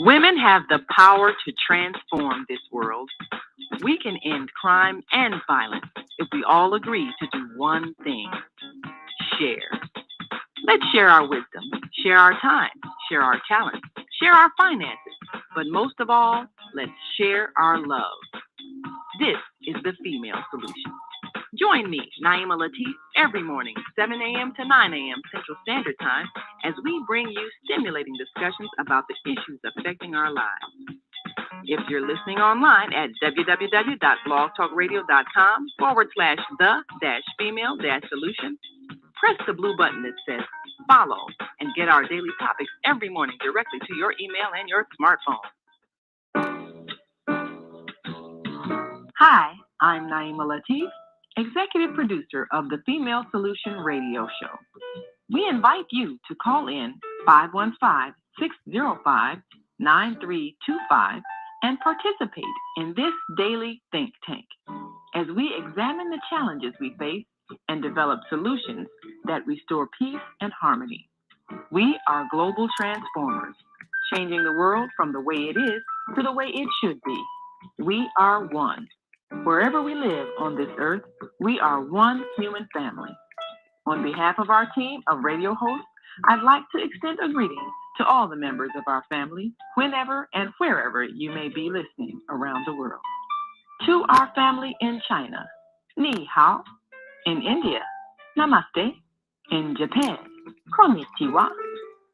Women have the power to transform this world. We can end crime and violence if we all agree to do one thing: share. Let's share our wisdom, share our time, share our talents, share our finances, but most of all, let's share our love. This is the Female Solution. Join me, Naima Latif, every morning, 7 a.m. to 9 a.m. Central Standard Time, as we bring you stimulating discussions about the issues affecting our lives. If you're listening online at www.blogtalkradio.com/the-female-solution, press the blue button that says follow and get our daily topics every morning directly to your email and your smartphone. Hi, I'm Naima Latif, executive producer of the Female Solution radio show. We invite you to call in 515-605-9325 and participate in this daily think tank as we examine the challenges we face and develop solutions that restore peace and harmony. We are global transformers, changing the world from the way it is to the way it should be. We are one. Wherever we live on this earth, we are one human family. On behalf of our team of radio hosts, I'd like to extend a greeting to all the members of our family, whenever and wherever you may be listening around the world. To our family in China, Ni Hao. In India, Namaste. In Japan, Konnichiwa.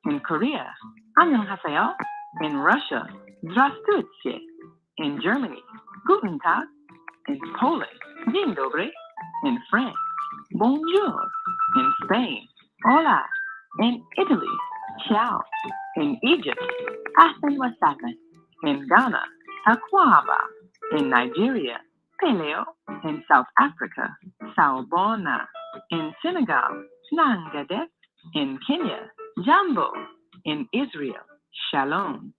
In Korea, Annyeonghaseyo. In Russia, Здравствуйте. In Germany, Guten Tag. In Poland, Dzień dobry. In France, Bonjour. In Spain, Hola. In Italy, Ciao. In Egypt, Ahlan wa sahlan. In Ghana, Akwaba. In Nigeria, Peleo. In South Africa, Sawubona. In Senegal, Nangadet. In Kenya, Jambo. In Israel, Shalom.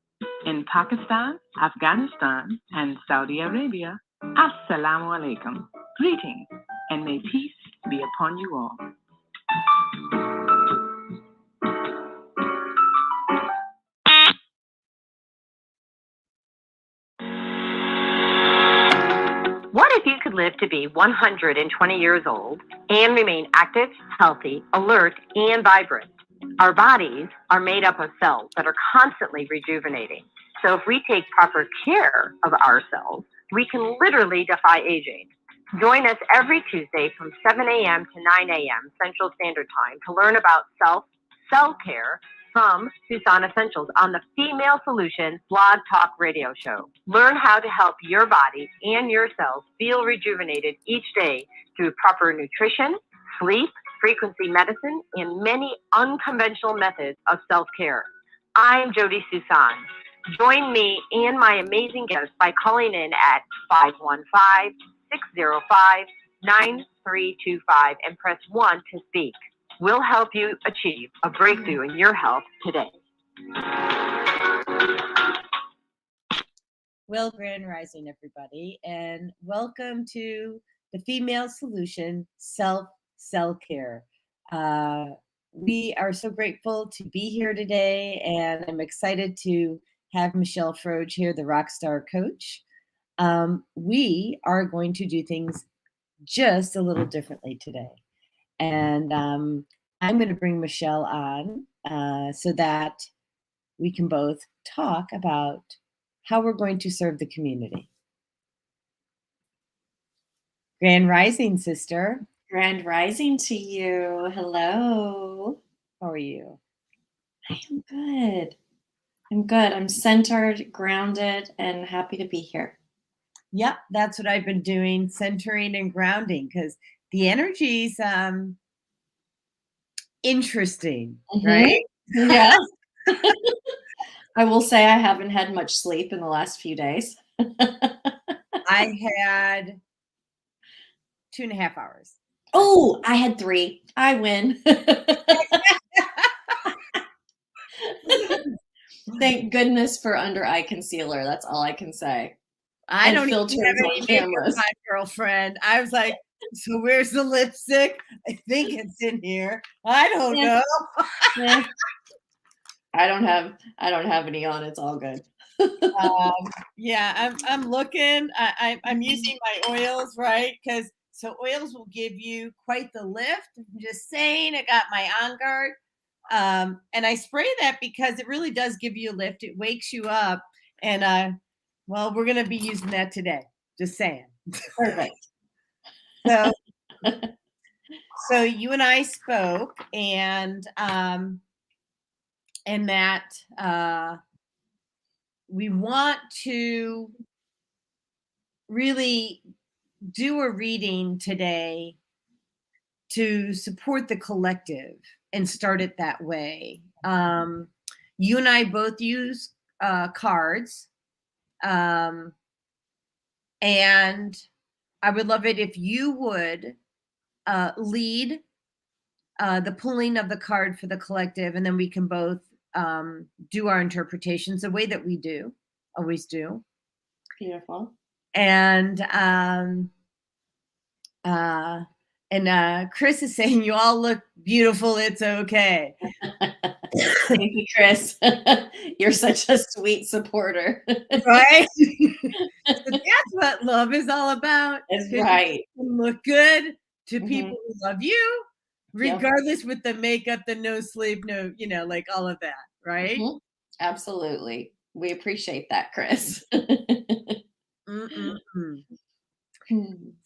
In Pakistan, Afghanistan, and Saudi Arabia, Assalamu alaikum. Greetings, and may peace be upon you all. What if you could live to be 120 years old and remain active, healthy, alert, and vibrant? Our bodies are made up of cells that are constantly rejuvenating. So if we take proper care of ourselves, we can literally defy aging. Join us every Tuesday from 7 a.m. to 9 a.m. Central Standard Time to learn about self-care from Suson Essentials on the Female Solution Blog Talk Radio Show. Learn how to help your body and your cells feel rejuvenated each day through proper nutrition, sleep, frequency medicine, and many unconventional methods of self-care. I'm Jodi Suson. Join me and my amazing guests by calling in at 515-605-9325 and press 1 to speak. We'll help you achieve a breakthrough in your health today. Well, Grand Rising, everybody, and welcome to the Female Solution Self-Care. We are so grateful to be here today, and I'm excited to have Michelle Froedge here, the RockStar Coach. We are going to do things just a little differently today. And I'm going to bring Michelle on so that we can both talk about how we're going to serve the community. Grand Rising, sister. Grand Rising to you. Hello. How are you? I am good. I'm centered, grounded, and happy to be here. Yep, that's what I've been doing, centering and grounding, because the energy's interesting, right? Yes. I will say I haven't had much sleep in the last few days. I had 2.5 hours. Oh, I had 3. I win. Thank goodness for under eye concealer. That's all I can say. I And don't even filters have any on makeup, cameras. my girlfriend. I was like, so where's the lipstick? I think it's in here. I don't know. I don't have any on. It's all good. Yeah, I'm looking. I'm using my oils, right? Because oils will give you quite the lift. I'm just saying, I got my On Guard. And I spray that because it really does give you a lift. It wakes you up. And well, we're gonna be using that today. Just saying. Perfect. So you and I spoke, and that we want to really do a reading today to support the collective and start it that way. You and I both use cards, and I would love it if you would lead the pulling of the card for the collective, and then we can both do our interpretations the way that we always do. Beautiful. And Chris is saying, you all look beautiful. It's okay. Thank you, Chris. You're such a sweet supporter. Right? So that's what love is all about. That's right. Look good to people who love you, regardless with the makeup, the no sleep, no, like all of that, right? Absolutely. We appreciate that, Chris. So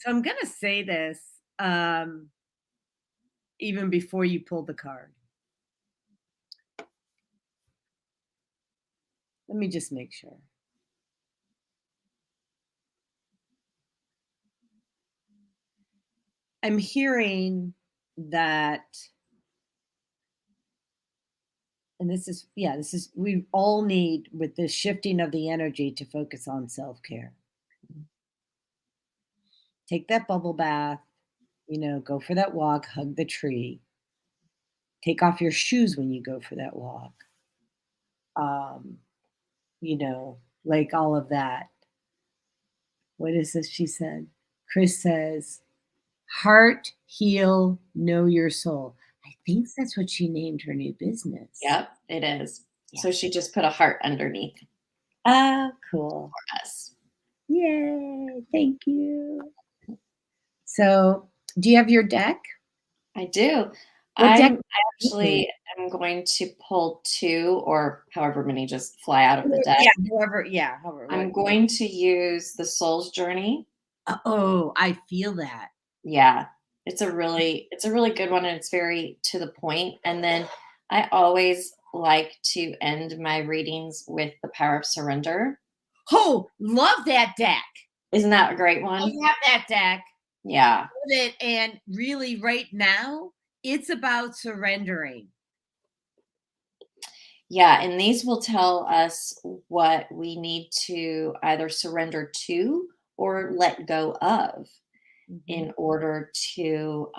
I'm going to say this even before you pull the card. Let me just make sure. I'm hearing that, and this is, we all need, with the shifting of the energy, to focus on self-care. Take that bubble bath, go for that walk, hug the tree. Take off your shoes when you go for that walk. Like all of that. What is this she said? Chris says, heart, heal, know your soul. I think that's what she named her new business. Yep, it is. Yeah. So she just put a heart underneath. Ah, cool. For us. Yay, thank you. So, do you have your deck? I do. I actually am going to pull 2 or however many just fly out of the deck. However. I'm going to use the Soul's Journey. Oh, I feel that. Yeah. It's a really good one, and it's very to the point. And then I always like to end my readings with the Power of Surrender. Oh, love that deck. Isn't that a great one? I love that deck. Yeah. And really right now, it's about surrendering. Yeah, and these will tell us what we need to either surrender to or let go of in order to,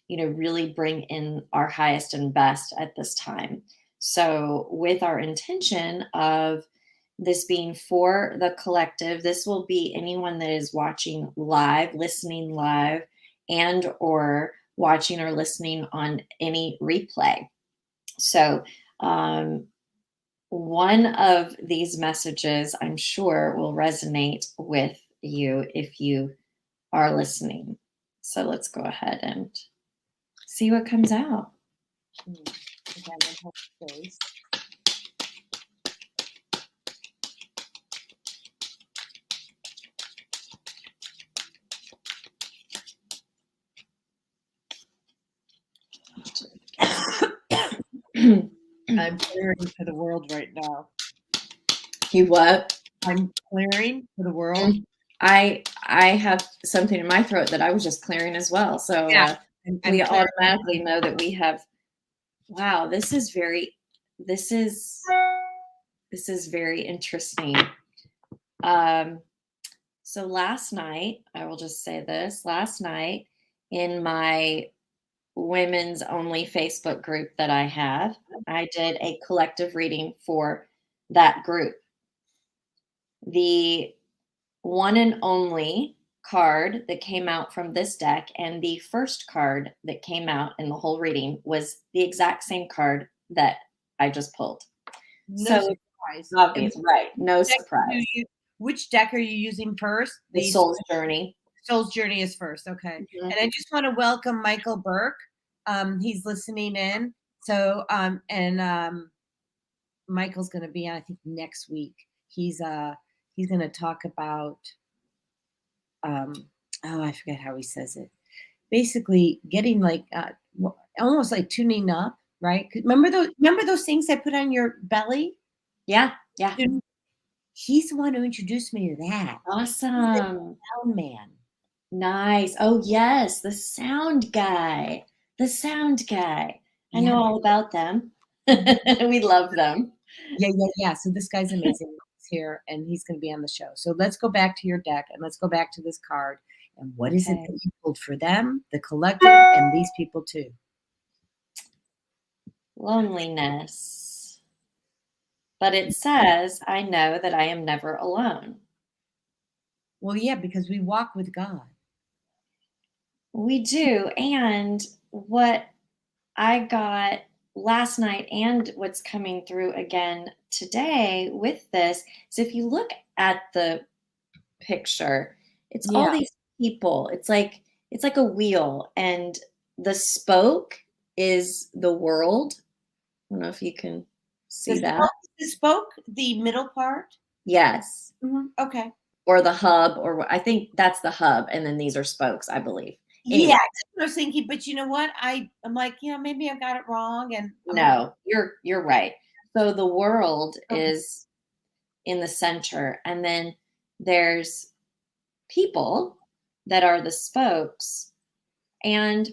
really bring in our highest and best at this time. So with our intention of this being for the collective, this will be anyone that is watching live, listening live, and or watching or listening on any replay. So one of these messages, I'm sure, will resonate with you if you are listening. So let's go ahead and see what comes out. time and hold space. I'm clearing for the world right now. You what? I'm clearing for the world. I have something in my throat that I was just clearing as well. So Yeah. we automatically know that we have. Wow, this is very interesting. So last night, I will just say this. Last night in my women's only Facebook group that I have, I did a collective reading for that group. The one and only card that came out from this deck and the first card that came out in the whole reading was the exact same card that I just pulled. No So surprise. obvious, right? No surprise. Which deck are you using first? The Soul's Journey. Soul's Journey is first. Okay. Mm-hmm. And I just want to welcome Michael Burke. He's listening in. So, Michael's going to be on, I think, next week. He's going to talk about, I forget how he says it. Basically getting like, almost like tuning up, right? Remember those things I put on your belly? Yeah. He's the one who introduced me to that. Awesome. Sound man. Nice. Oh yes, the sound guy. I know all about them. We love them. Yeah. So this guy's amazing. He's here and he's going to be on the show. So let's go back to your deck and let's go back to this card. And what is it that you pulled for them, the collective, and these people too? Loneliness. But it says, I know that I am never alone. Well, yeah, because we walk with God. We do. And what I got last night and what's coming through again today with this is if you look at the picture, it's all these people. It's like a wheel, and the spoke is the world. I don't know if you can see that. The spoke, the middle part? Yes. Mm-hmm. Okay. Or the hub, or I think that's the hub, and then these are spokes, I believe. Anyway. Yeah, that's what I was thinking. But you know what? I'm like, maybe I got it wrong. And no, you're right. So the world is in the center, and then there's people that are the spokes, and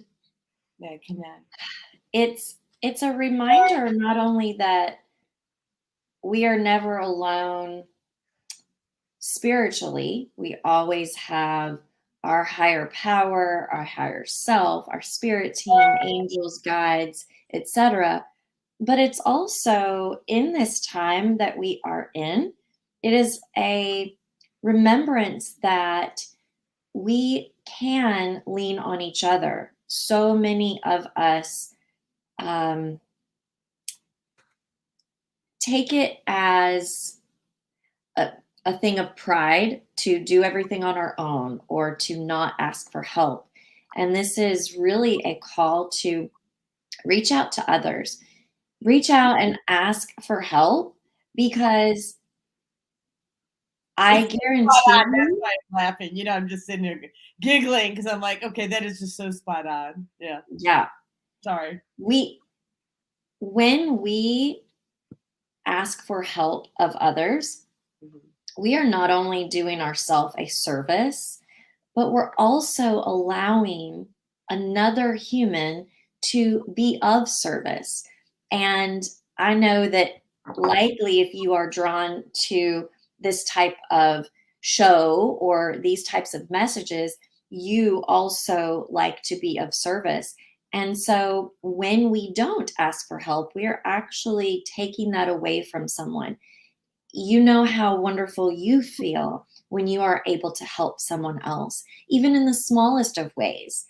it's a reminder not only that we are never alone spiritually. We always have our higher power, our higher self, our spirit team, angels, guides, etc. But it's also in this time that we are in, it is a remembrance that we can lean on each other. So many of us take it as a thing of pride to do everything on our own or to not ask for help. And this is really a call to reach out to others, reach out and ask for help, because I guarantee that's why I'm laughing. I'm just sitting there giggling because I'm like, okay, that is just so spot on. Yeah. Sorry. When we ask for help of others, we are not only doing ourselves a service, but we're also allowing another human to be of service. And I know that likely if you are drawn to this type of show or these types of messages, you also like to be of service. And so when we don't ask for help, we are actually taking that away from someone. You know how wonderful you feel when you are able to help someone else, even in the smallest of ways.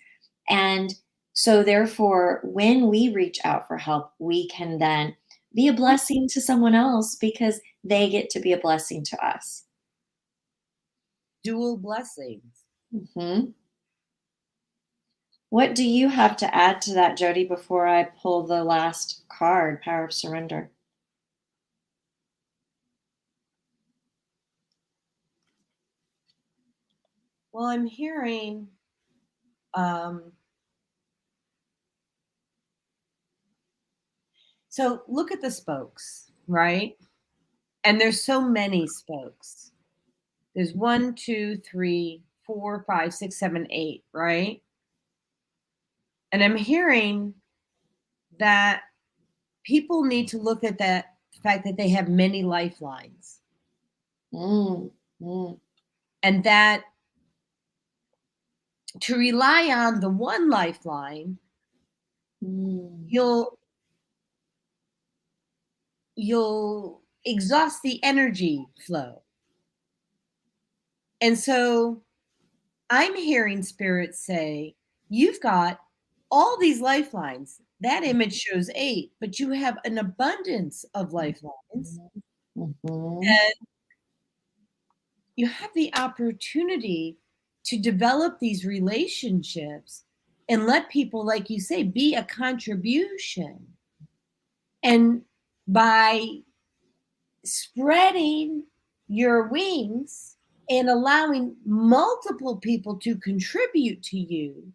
And so therefore, when we reach out for help, we can then be a blessing to someone else because they get to be a blessing to us. Dual blessings. Mm-hmm. What do you have to add to that, Jodi, before I pull the last card, Power of Surrender? Well, I'm hearing so look at the spokes, right? And there's so many spokes. There's 1, 2, 3, 4, 5, 6, 7, 8, right? And I'm hearing that people need to look at that fact that they have many lifelines. And that to rely on the one lifeline, you'll exhaust the energy flow. And so I'm hearing spirits say, you've got all these lifelines. That image shows 8, but you have an abundance of lifelines. And you have the opportunity to develop these relationships and let people, like you say, be a contribution. And by spreading your wings and allowing multiple people to contribute to you,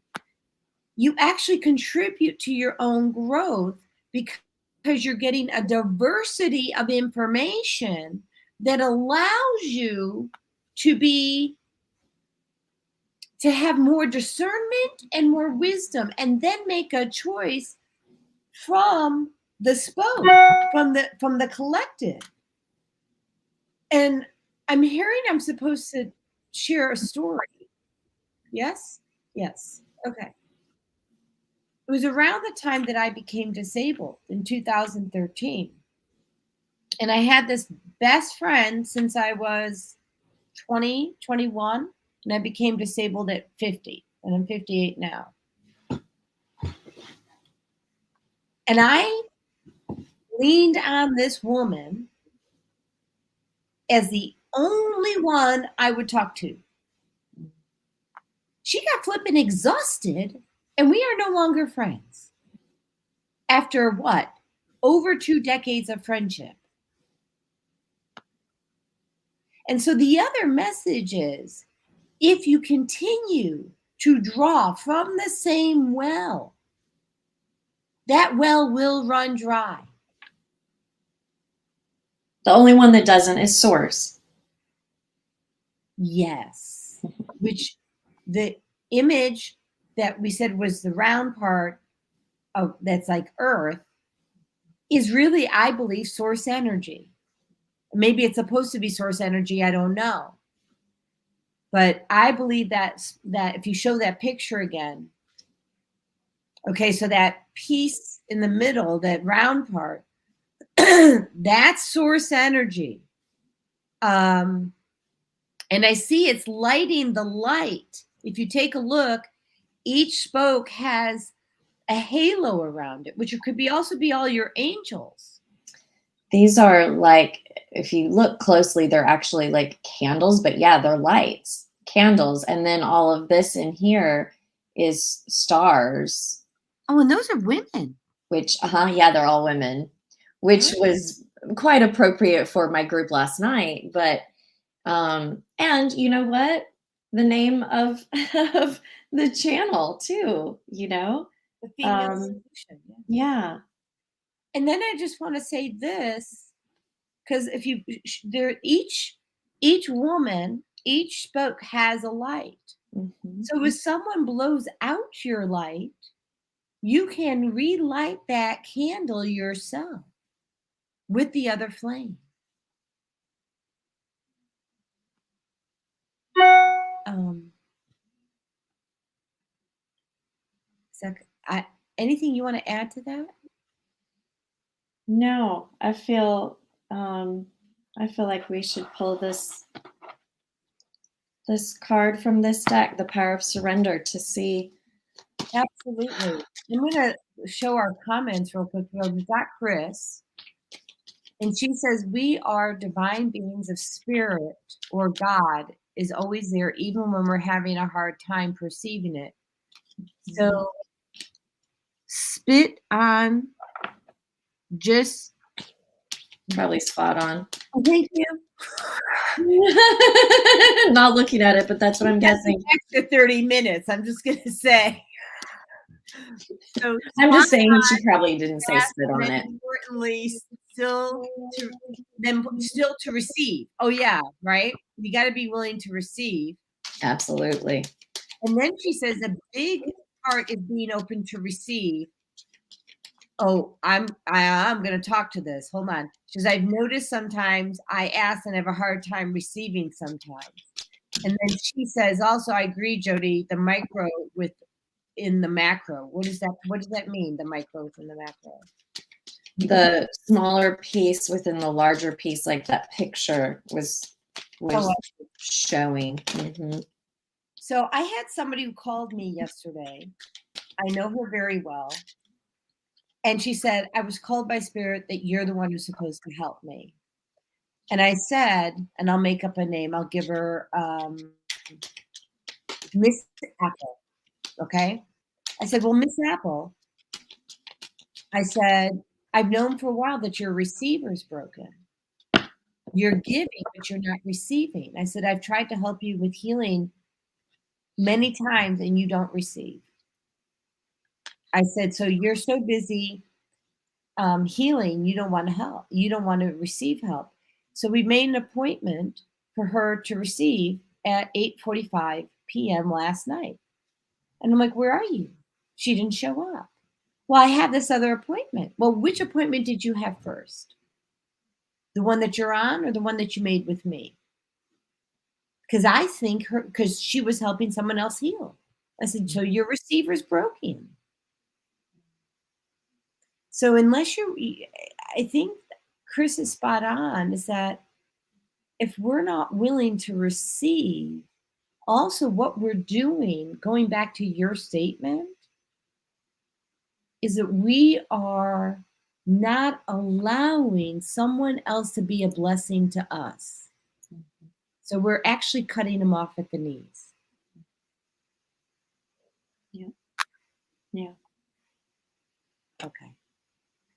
you actually contribute to your own growth because you're getting a diversity of information that allows you to have more discernment and more wisdom, and then make a choice from the spoke, from the collective. And I'm hearing I'm supposed to share a story. Yes? Yes. Okay. It was around the time that I became disabled in 2013. And I had this best friend since I was 20, 21, and I became disabled at 50, and I'm 58 now. And I leaned on this woman as the only one I would talk to. She got flipping exhausted, and we are no longer friends. After what? Over 2 decades of friendship. And so the other message is, if you continue to draw from the same well, that well will run dry. The only one that doesn't is Source. Yes. Which the image that we said was the round part of that's like Earth is really, I believe, source energy. Maybe it's supposed to be source energy, I don't know. But I believe that if you show that picture again, okay, so that piece in the middle, that round part, that's source energy. And I see it's lighting the light. If you take a look, each spoke has a halo around it, which could also be all your angels. These are like, if you look closely, they're actually like candles, but yeah, they're lights, candles. And then all of this in here is stars. Oh, and those are women. Which, yeah, they're all women, which was quite appropriate for my group last night. But, and you know what? The name of the channel too, the female solution. Yeah. And then I just want to say this, because if you each woman, each spoke has a light. So if someone blows out your light, you can relight that candle yourself with the other flame. Anything you want to add to that? No, I feel like we should pull this card from this deck, the Power of Surrender, to see. Absolutely. I'm going to show our comments real quick. We've got Chris, and she says, we are divine beings of spirit, or God is always there, even when we're having a hard time perceiving it. So spit on just, Probably spot on. oh, thank you. Not looking at it, but that's what I'm guessing. Extra 30 minutes, I'm just going to say. So I'm just spot saying she probably didn't say on, spit and on then it. importantly, still to receive. Oh yeah, right? You got to be willing to receive. Absolutely. And then she says a big part is being open to receive. Oh, I'm going to talk to this. Hold on. She says, I've noticed sometimes I ask and have a hard time receiving sometimes. And then she says, also, I agree, Jodi, the micro in the macro. What does that mean? The micro within the macro. The smaller piece within the larger piece, like that picture was showing. Mm-hmm. So I had somebody who called me yesterday. I know her very well. And she said, I was called by Spirit that you're the one who's supposed to help me. And I said, and I'll make up a name, I'll give her Miss Apple. Okay. I said, well, Miss Apple, I said, I've known for a while that your receiver's broken. You're giving, but you're not receiving. I said, I've tried to help you with healing many times and you don't receive. I said, so you're so busy healing, you don't want to help. You don't want to receive help. So we made an appointment for her to receive at 8:45 p.m. last night. And I'm like, where are you? She didn't show up. Well, I have this other appointment. Well, which appointment did you have first? The one that you're on or the one that you made with me? Because I think because she was helping someone else heal. I said, so your receiver's broken. So I think Chris is spot on, is that if we're not willing to receive, also what we're doing, going back to your statement, is that we are not allowing someone else to be a blessing to us. So we're actually cutting them off at the knees. Yeah. Yeah. Okay.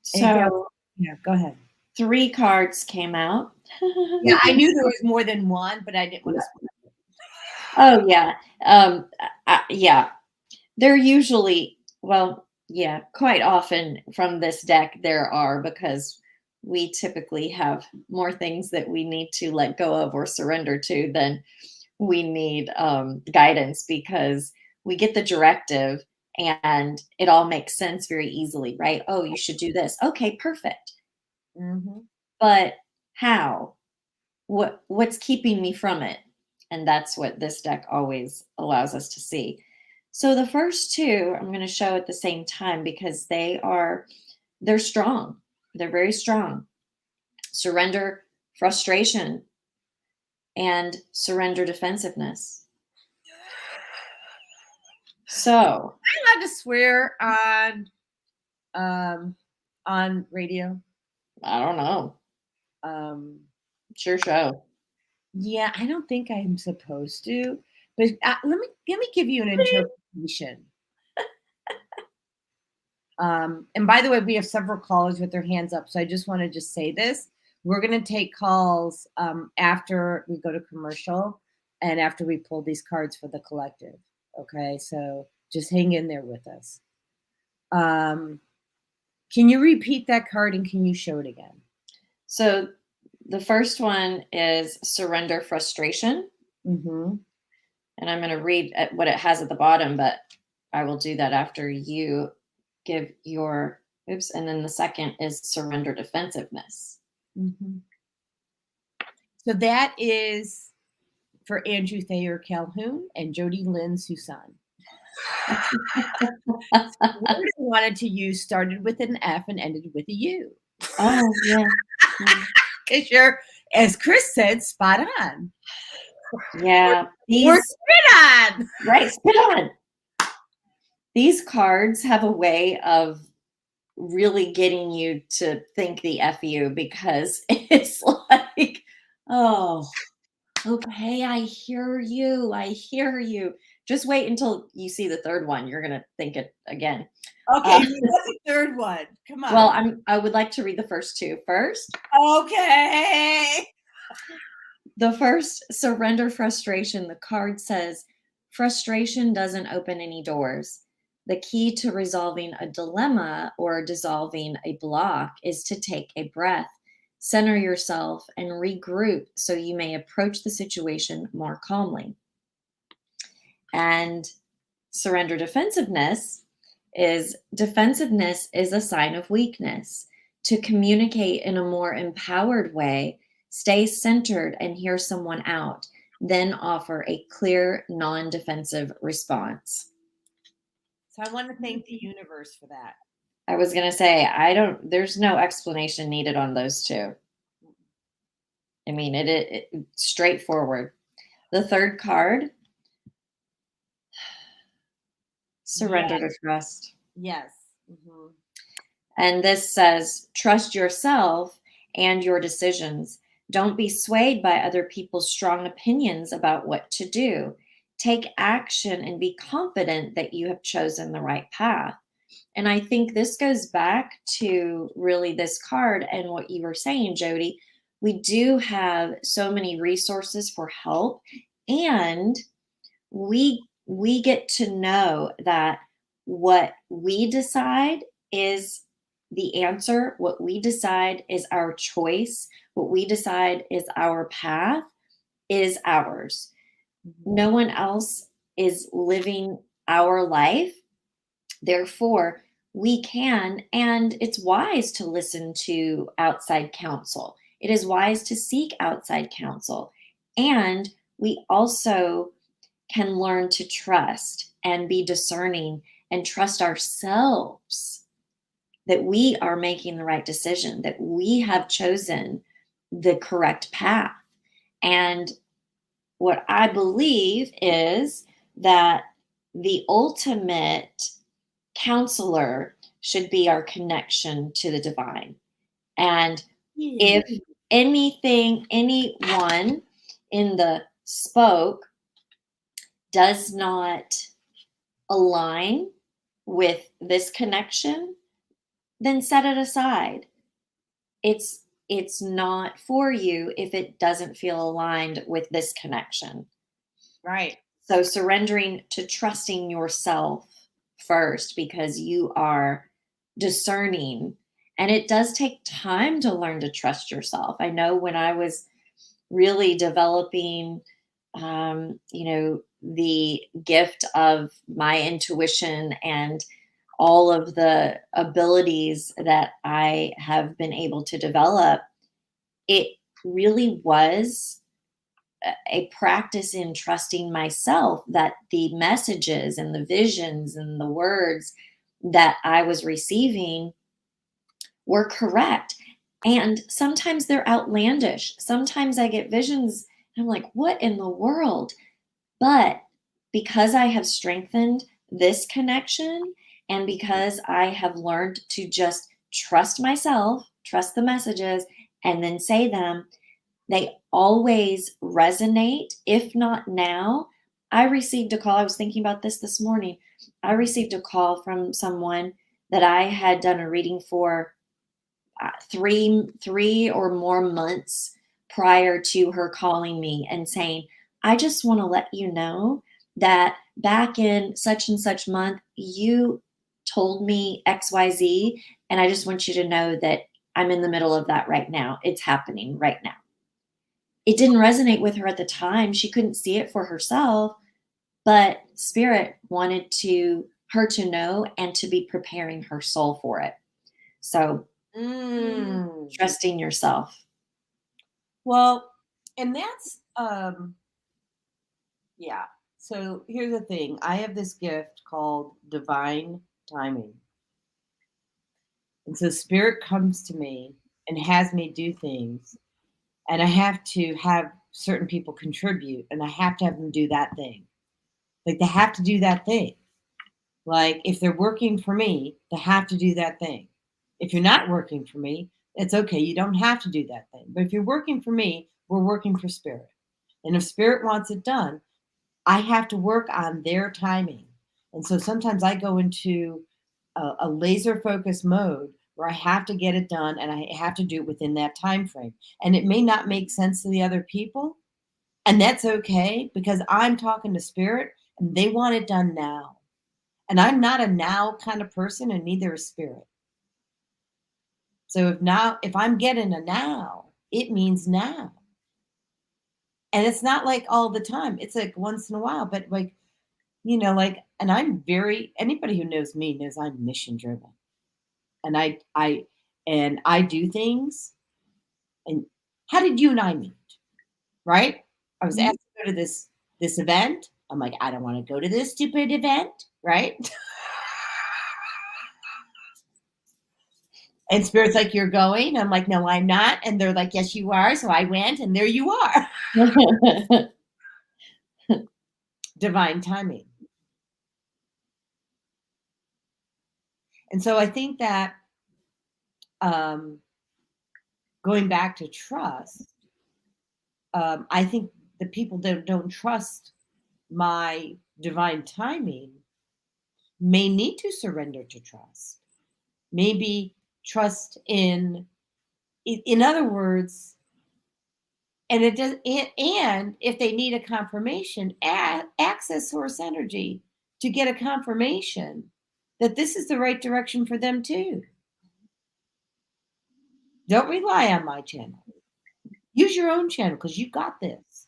So yeah, go ahead. 3 cards came out. Yeah, I knew there was more than one, but I didn't want to. Oh yeah. Yeah. They're usually, well, yeah, quite often from this deck there are, because we typically have more things that we need to let go of or surrender to than we need guidance, because we get the directive and it all makes sense very easily, right? Oh, you should do this. Okay, perfect. Mm-hmm. But how? What's keeping me from it? And that's what this deck always allows us to see. So the first 2 I'm going to show at the same time because they're strong. They're very strong. Surrender, frustration, and surrender defensiveness. So, am I allowed to swear on radio? I don't know. Sure show. Yeah, I don't think I'm supposed to, but let me give you an interpretation. And by the way, we have several callers with their hands up, so I just want to just say this. We're going to take calls after we go to commercial and after we pull these cards for the collective. Okay, so just hang in there with us. Can you repeat that card and can you show it again? So the first one is surrender frustration. Mm-hmm. And I'm going to read what it has at the bottom, but I will do that after you give your oops. And then the second is surrender defensiveness. Mm-hmm. So that is for Andrew Thayer Calhoun and Jodi Suson. The word I wanted to use started with an F and ended with a U. Oh, yeah. Because you're, as Chris said, spot on. Yeah. We're spit on. Right, spit on. These cards have a way of really getting you to think the FU, because it's like, oh, okay, I hear you. Just wait until you see the third one. You're going to think it again. Okay, what's the third one? Come on. Well, I would like to read the first two first. Okay. The first, surrender frustration. The card says, frustration doesn't open any doors. The key to resolving a dilemma or dissolving a block is to take a breath, center yourself, and regroup so you may approach the situation more calmly. And surrender defensiveness is a sign of weakness. To communicate in a more empowered way, stay centered and hear someone out, then offer a clear, non-defensive response. So I want to thank the universe for that. I was going to say, there's no explanation needed on those two. I mean, it straightforward. The third card, surrender to trust. Yes. Mm-hmm. And this says, trust yourself and your decisions. Don't be swayed by other people's strong opinions about what to do. Take action and be confident that you have chosen the right path. And I think this goes back to really this card and what you were saying, Jodi. We do have so many resources for help, and we get to know that what we decide is the answer. What we decide is our choice. What we decide is our path is ours. No one else is living our life. Therefore, we can, and it's wise to listen to outside counsel. It is wise to seek outside counsel. And we also can learn to trust and be discerning and trust ourselves that we are making the right decision, that we have chosen the correct path. And what I believe is that the ultimate counselor should be our connection to the divine. And if anyone in the spoke does not align with this connection, then set it aside. It's not for you if it doesn't feel aligned with this connection. Right. So surrendering to trusting yourself first, because you are discerning, and it does take time to learn to trust yourself. I know when I was really developing, the gift of my intuition and all of the abilities that I have been able to develop, it really was a practice in trusting myself that the messages and the visions and the words that I was receiving were correct. And sometimes they're outlandish. Sometimes I get visions and I'm like, what in the world? But because I have strengthened this connection, and because I have learned to just trust myself, trust the messages, and then say them, they always resonate. If not now, I received a call. I was thinking about this morning. I received a call from someone that I had done a reading for three or more months prior to her calling me and saying, I just want to let you know that back in such and such month, you told me XYZ, and I just want you to know that I'm in the middle of that right now. It's happening right now. It didn't resonate with her at the time. She couldn't see it for herself, but Spirit wanted her to know and to be preparing her soul for it. So trusting yourself. Well, and that's, yeah. So here's the thing. I have this gift called divine timing. And so Spirit comes to me and has me do things. And I have to have certain people contribute, and I have to have them do that thing. Like, they have to do that thing. Like, if they're working for me, they have to do that thing. If you're not working for me, it's okay. You don't have to do that thing. But if you're working for me, we're working for Spirit. And if Spirit wants it done, I have to work on their timing. And so sometimes I go into a laser focused mode where I have to get it done and I have to do it within that time frame. And it may not make sense to the other people. And that's okay because I'm talking to spirit and they want it done now. And I'm not a now kind of person and neither is spirit. So if I'm getting a now, it means now. And it's not like all the time. It's like once in a while, but like, and anybody who knows me knows I'm mission driven. And I do things. And how did you and I meet? Right? I was asked to go to this event. I'm like, I don't want to go to this stupid event, right? And Spirit's like, you're going? I'm like, no, I'm not. And they're like, yes, you are. So I went and there you are. Divine timing. And so I think that going back to trust, I think the people that don't trust my divine timing may need to surrender to trust. Maybe trust in other words, and it does. And if they need a confirmation, access source energy to get a confirmation that this is the right direction for them too. Don't rely on my channel. Use your own channel because you got this.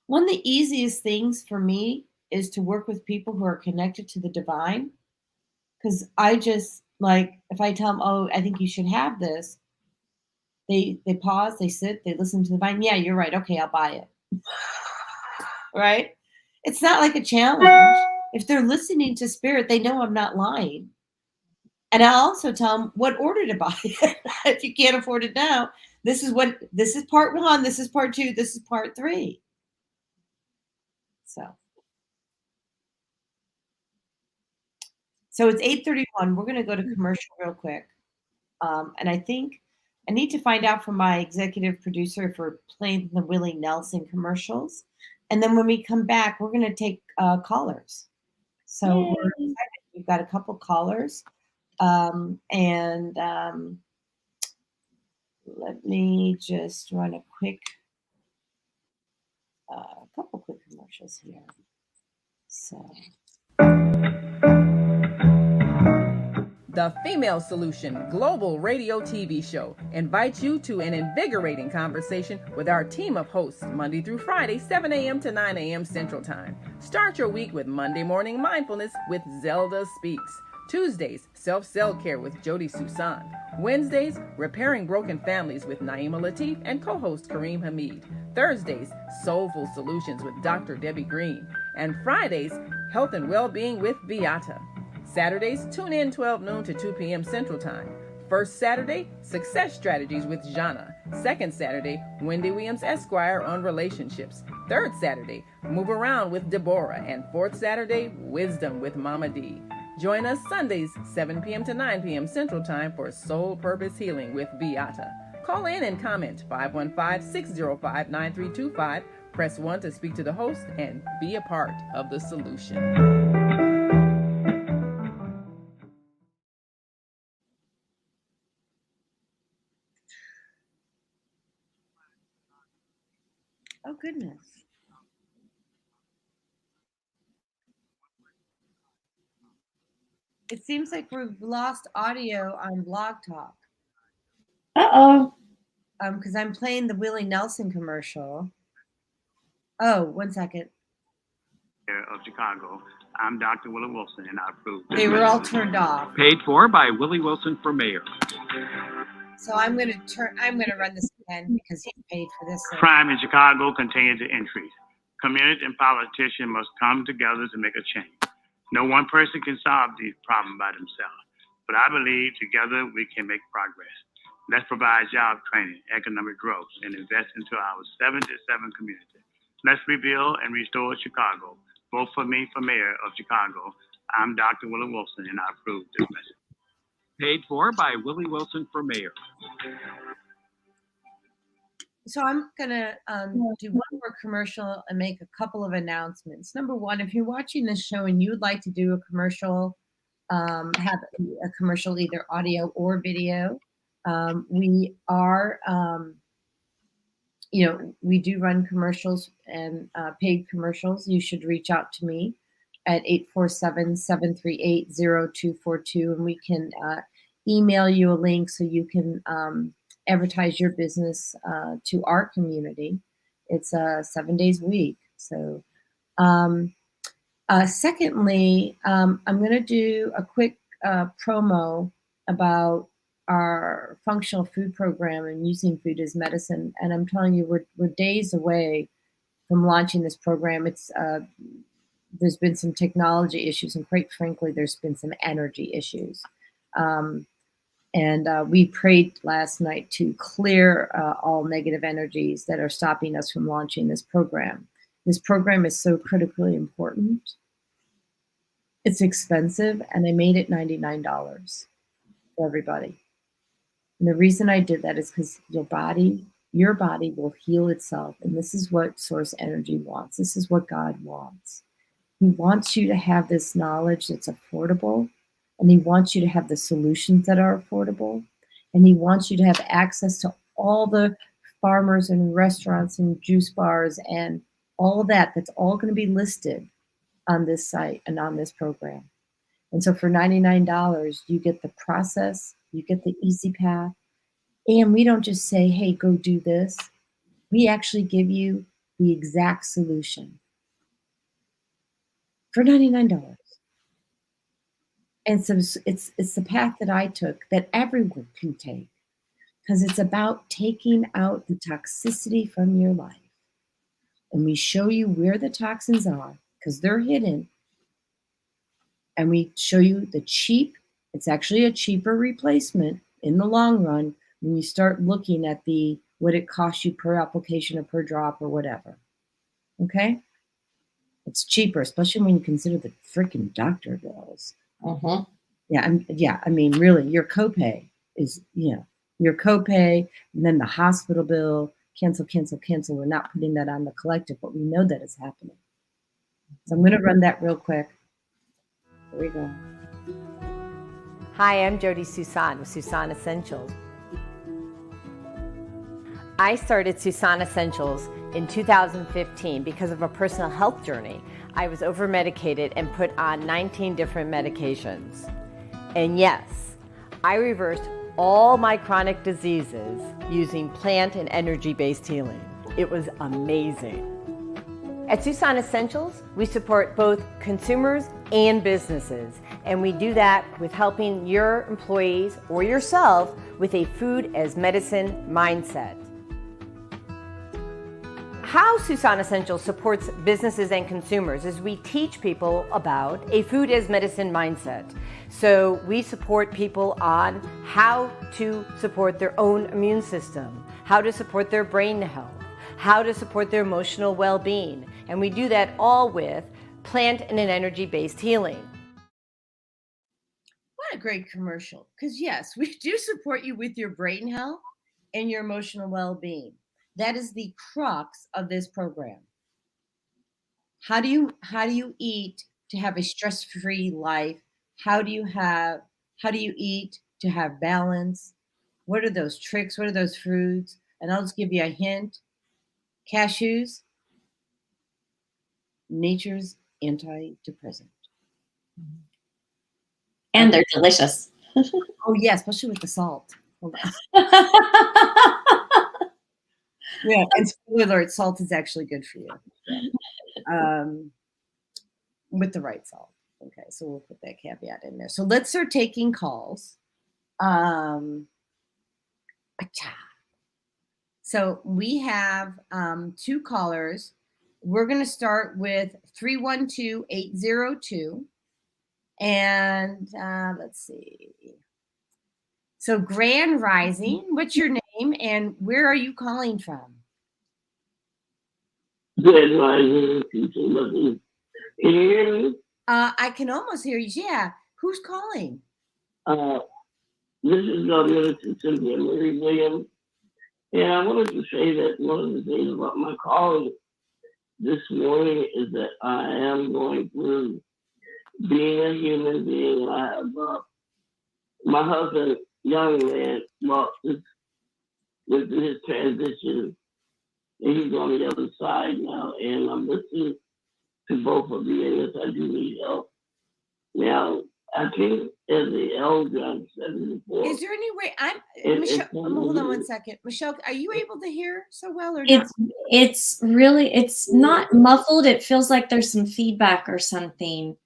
One of the easiest things for me is to work with people who are connected to the divine. Because I just if I tell them, oh, I think you should have this, they pause, they sit, they listen to the divine. Yeah, you're right. Okay, I'll buy it. Right? It's not like a challenge. If they're listening to spirit, they know I'm not lying. And I'll also tell them what order to buy it. If you can't afford it now, this is part 1, this is part 2, this is part 3. So it's 8:31. We're going to go to commercial real quick. And I think I need to find out from my executive producer if we're playing the Willie Nelson commercials. And then when we come back, we're going to take callers. So we're excited. We've got a couple callers. Let me just run a couple quick commercials here. So. The Female Solution Global Radio TV Show invites you to an invigorating conversation with our team of hosts Monday through Friday, 7 a.m. to 9 a.m. Central Time. Start your week with Monday Morning Mindfulness with Zelda Speaks. Tuesdays, Self-Care with Jodi Suson. Wednesdays, Repairing Broken Families with Naima Latif and co-host Kareem Hamid. Thursdays, Soulful Solutions with Dr. Debbie Green. And Fridays, Health and Wellbeing with Beata. Saturdays, tune in 12 noon to 2 p.m. Central Time. First Saturday, Success Strategies with Jana. Second Saturday, Wendy Williams Esquire on relationships. Third Saturday, Move Around with Deborah. And fourth Saturday, Wisdom with Mama D. Join us Sundays, 7 p.m. to 9 p.m. Central Time for Soul Purpose Healing with Beata. Call in and comment 515-605-9325. Press 1 to speak to the host and be a part of the solution. Oh, goodness. It seems like we've lost audio on Blog Talk. Uh-oh. Because I'm playing the Willie Nelson commercial. Oh, 1 second. Of Chicago. I'm Dr. Willie Wilson, and I approve. They were all turned off. Paid for by Willie Wilson for mayor. So I'm going to run this again because he paid for this. Crime in Chicago continues to increase. Community and politicians must come together to make a change. No one person can solve these problems by themselves, but I believe together we can make progress. Let's provide job training, economic growth, and invest into our 77 communities. Let's rebuild and restore Chicago. Vote for me for mayor of Chicago. I'm Dr. Willie Wilson, and I approve this message. Paid for by Willie Wilson for mayor. So I'm gonna do one more commercial and make a couple of announcements. Number one, if you're watching this show and you'd like to do a commercial, have a commercial, either audio or video, we are, we do run commercials and paid commercials. You should reach out to me at 847-738-0242, and we can email you a link so you can advertise your business to our community. It's 7 days a week. So, secondly, I'm going to do a quick promo about our functional food program and using food as medicine. And I'm telling you, we're days away from launching this program. It's there's been some technology issues, and quite frankly, there's been some energy issues. And we prayed last night to clear all negative energies that are stopping us from launching this program. This program is so critically important. It's expensive, and I made it $99 for everybody. And the reason I did that is because your body will heal itself. And this is what source energy wants. This is what God wants. He wants you to have this knowledge that's affordable. And he wants you to have the solutions that are affordable. And he wants you to have access to all the farmers and restaurants and juice bars and all of that. That's all going to be listed on this site and on this program. And so for $99, you get the process, you get the easy path. And we don't just say, hey, go do this. We actually give you the exact solution for $99. And so it's the path that I took that everyone can take, because it's about taking out the toxicity from your life. And we show you where the toxins are, because they're hidden. And we show you it's actually a cheaper replacement in the long run when you start looking at what it costs you per application or per drop or whatever. Okay? It's cheaper, especially when you consider the freaking doctor bills. Mm-hmm. Yeah, I mean, really, your copay is, your copay, and then the hospital bill, cancel. We're not putting that on the collective, but we know that it's happening. So I'm going to run that real quick. Here we go. Hi, I'm Jodi Suson with Suson Essentials. I started Suson Essentials in 2015 because of a personal health journey. I was over-medicated and put on 19 different medications. And yes, I reversed all my chronic diseases using plant and energy-based healing. It was amazing. At Suson Essentials, we support both consumers and businesses, and we do that with helping your employees or yourself with a food as medicine mindset. How Suson Essentials supports businesses and consumers is we teach people about a food as medicine mindset. So we support people on how to support their own immune system, how to support their brain health, how to support their emotional well-being. And we do that all with plant and an energy-based healing. What a great commercial. Because yes, we do support you with your brain health and your emotional well-being. That is the crux of this program. How do you eat to have a stress-free life? How do you eat to have balance? What are those tricks? What are those foods? And I'll just give you a hint. Cashews, nature's antidepressant. And they're delicious. Oh yeah, especially with the salt. Hold on. Yeah, and spoiler alert, salt is actually good for you. With the right salt. Okay, so we'll put that caveat in there. So let's start taking calls. So we have 2 callers. We're going to start with 312-802. And let's see. So Grand Rising, what's your name and where are you calling from? Grand Rising, can you hear me? I can almost hear you. Yeah. Who's calling? This is Cynthia Marie Williams. And I wanted to say that one of the things about my calling this morning is that I am going through being a human being. I have my husband, young man, well, with his transition, and he's on the other side now. And I'm listening to both of you, and yes, I do need help. Now, I think as the elder, I'm 74. Is there any way Michelle? Hold on one second, Michelle. Are you able to hear so well or not? It's really, it's not muffled. It feels like there's some feedback or something.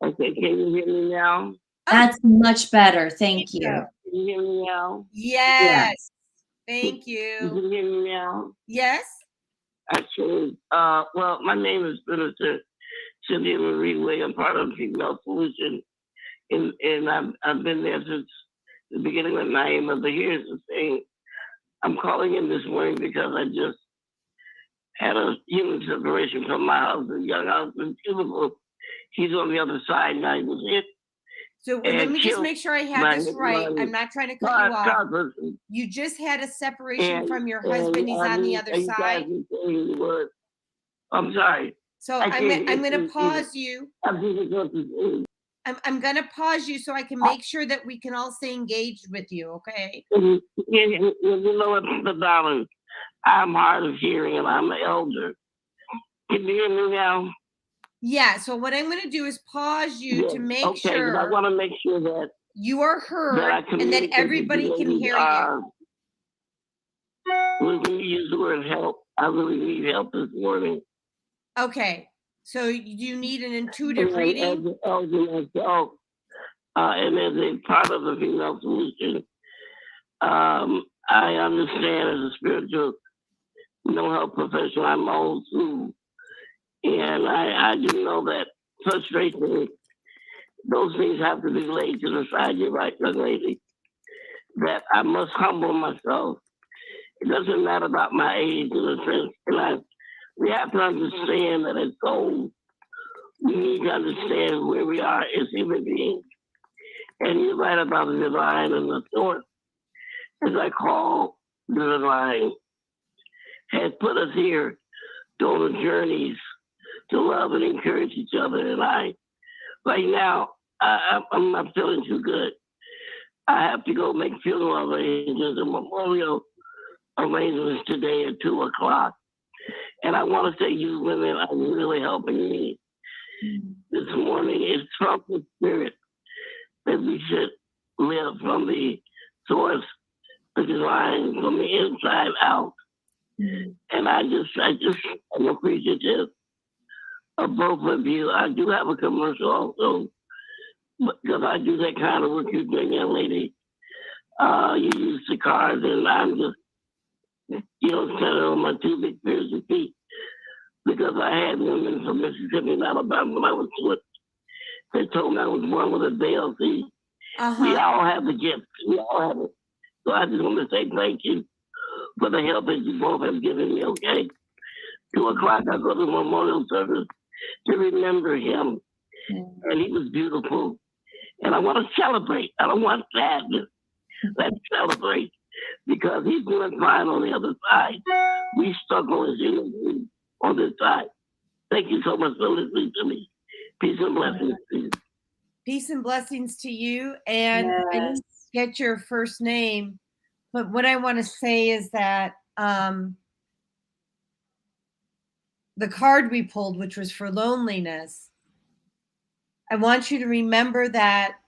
Okay, can you hear me now? That's much better. Thank you. Can you hear me now? Yes. Thank You you. can hear me now? Yes. Actually, well, my name is Minister Cynthia Marie Way. I'm part of Female Solution, and I've been there since the beginning of Naima. But here's the thing: I'm calling in this morning because I just had a human separation from my husband, young husband, beautiful. He's on the other side now. He was hit. So let me just make sure I have this right. I'm not trying to cut you off. You just had a separation from your husband. He's on the other side. I'm sorry. So I'm going to pause you. I'm going to pause you so I can make sure that we can all stay engaged with you, okay? You know what, the dollars. I'm hard of hearing and I'm an elder. Can you hear me now? Yeah, so what I'm going to do is pause you to make sure. I want to make sure that you are heard and that everybody can hear you. When we use the word help, I really need help this morning. Okay, so you need an intuitive reading? As an elder myself, and as a part of the Female Solution, I understand as a spiritual mental health professional, I'm old school. And I do know that frustration, those things have to be laid to the side. You're right, young lady, that I must humble myself. It doesn't matter about my age in a sense. And we have to understand that as souls, we need to understand where we are as human beings. And you're right about the divine and the source, as I call the divine, has put us here on the journeys to love and encourage each other. And right now, I'm not feeling too good. I have to go make funeral arrangements and memorial arrangements today at 2:00. And I want to say you women are really helping me this morning. It's from the spirit that we should live from the source, the divine, from the inside out. And I'm appreciative of both of you. I do have a commercial also, because I do that kind of work you're doing, young lady. You use the cards, and I'm just, standing on my two big pairs of feet, because I had women from Mississippi and Alabama when I was with. They told me I was born with a veil. See, we all have the gift. We all have it. So I just want to say thank you for the help that you both have given me, okay? 2:00, I go to the memorial service to remember him. And he was beautiful. And I want to celebrate. I don't want sadness. Let's celebrate, because he's doing fine on the other side. We struggle as human beings on this side. Thank you so much for listening to me. Peace and blessings to you. Peace and blessings to you. And I didn't get your first name, but what I want to say is that the card we pulled, which was for loneliness, I want you to remember that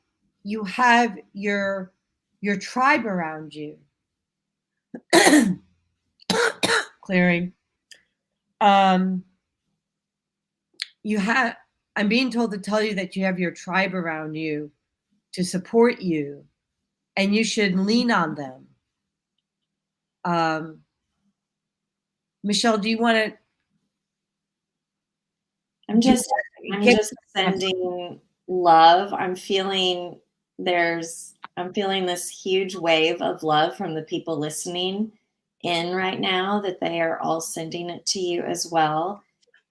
you have your tribe around you. Clearing. I'm being told to tell you that you have your tribe around you to support you, and you should lean on them. Michelle, do you want to? I'm just sending love. I'm feeling this huge wave of love from the people listening in right now, that they are all sending it to you as well.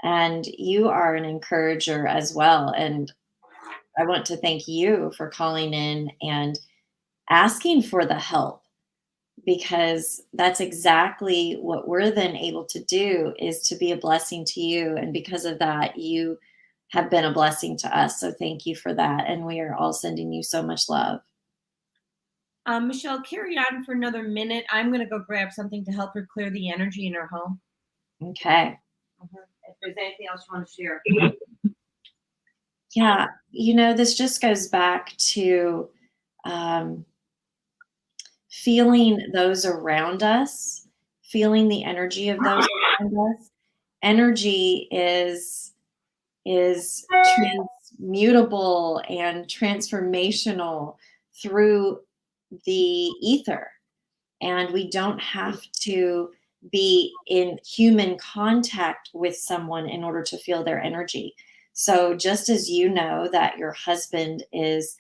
And you are an encourager as well. And I want to thank you for calling in and asking for the help, because that's exactly what we're then able to do, is to be a blessing to you. And because of that, you have been a blessing to us. So thank you for that. And we are all sending you so much love. Michelle, carry on for another minute. I'm going to go grab something to help her clear the energy in her home. Okay. If there's anything else you want to share. Yeah. You know, this just goes back to feeling those around us, feeling the energy of those around us. Energy is transmutable and transformational through the ether. And we don't have to be in human contact with someone in order to feel their energy. So just as you know that your husband is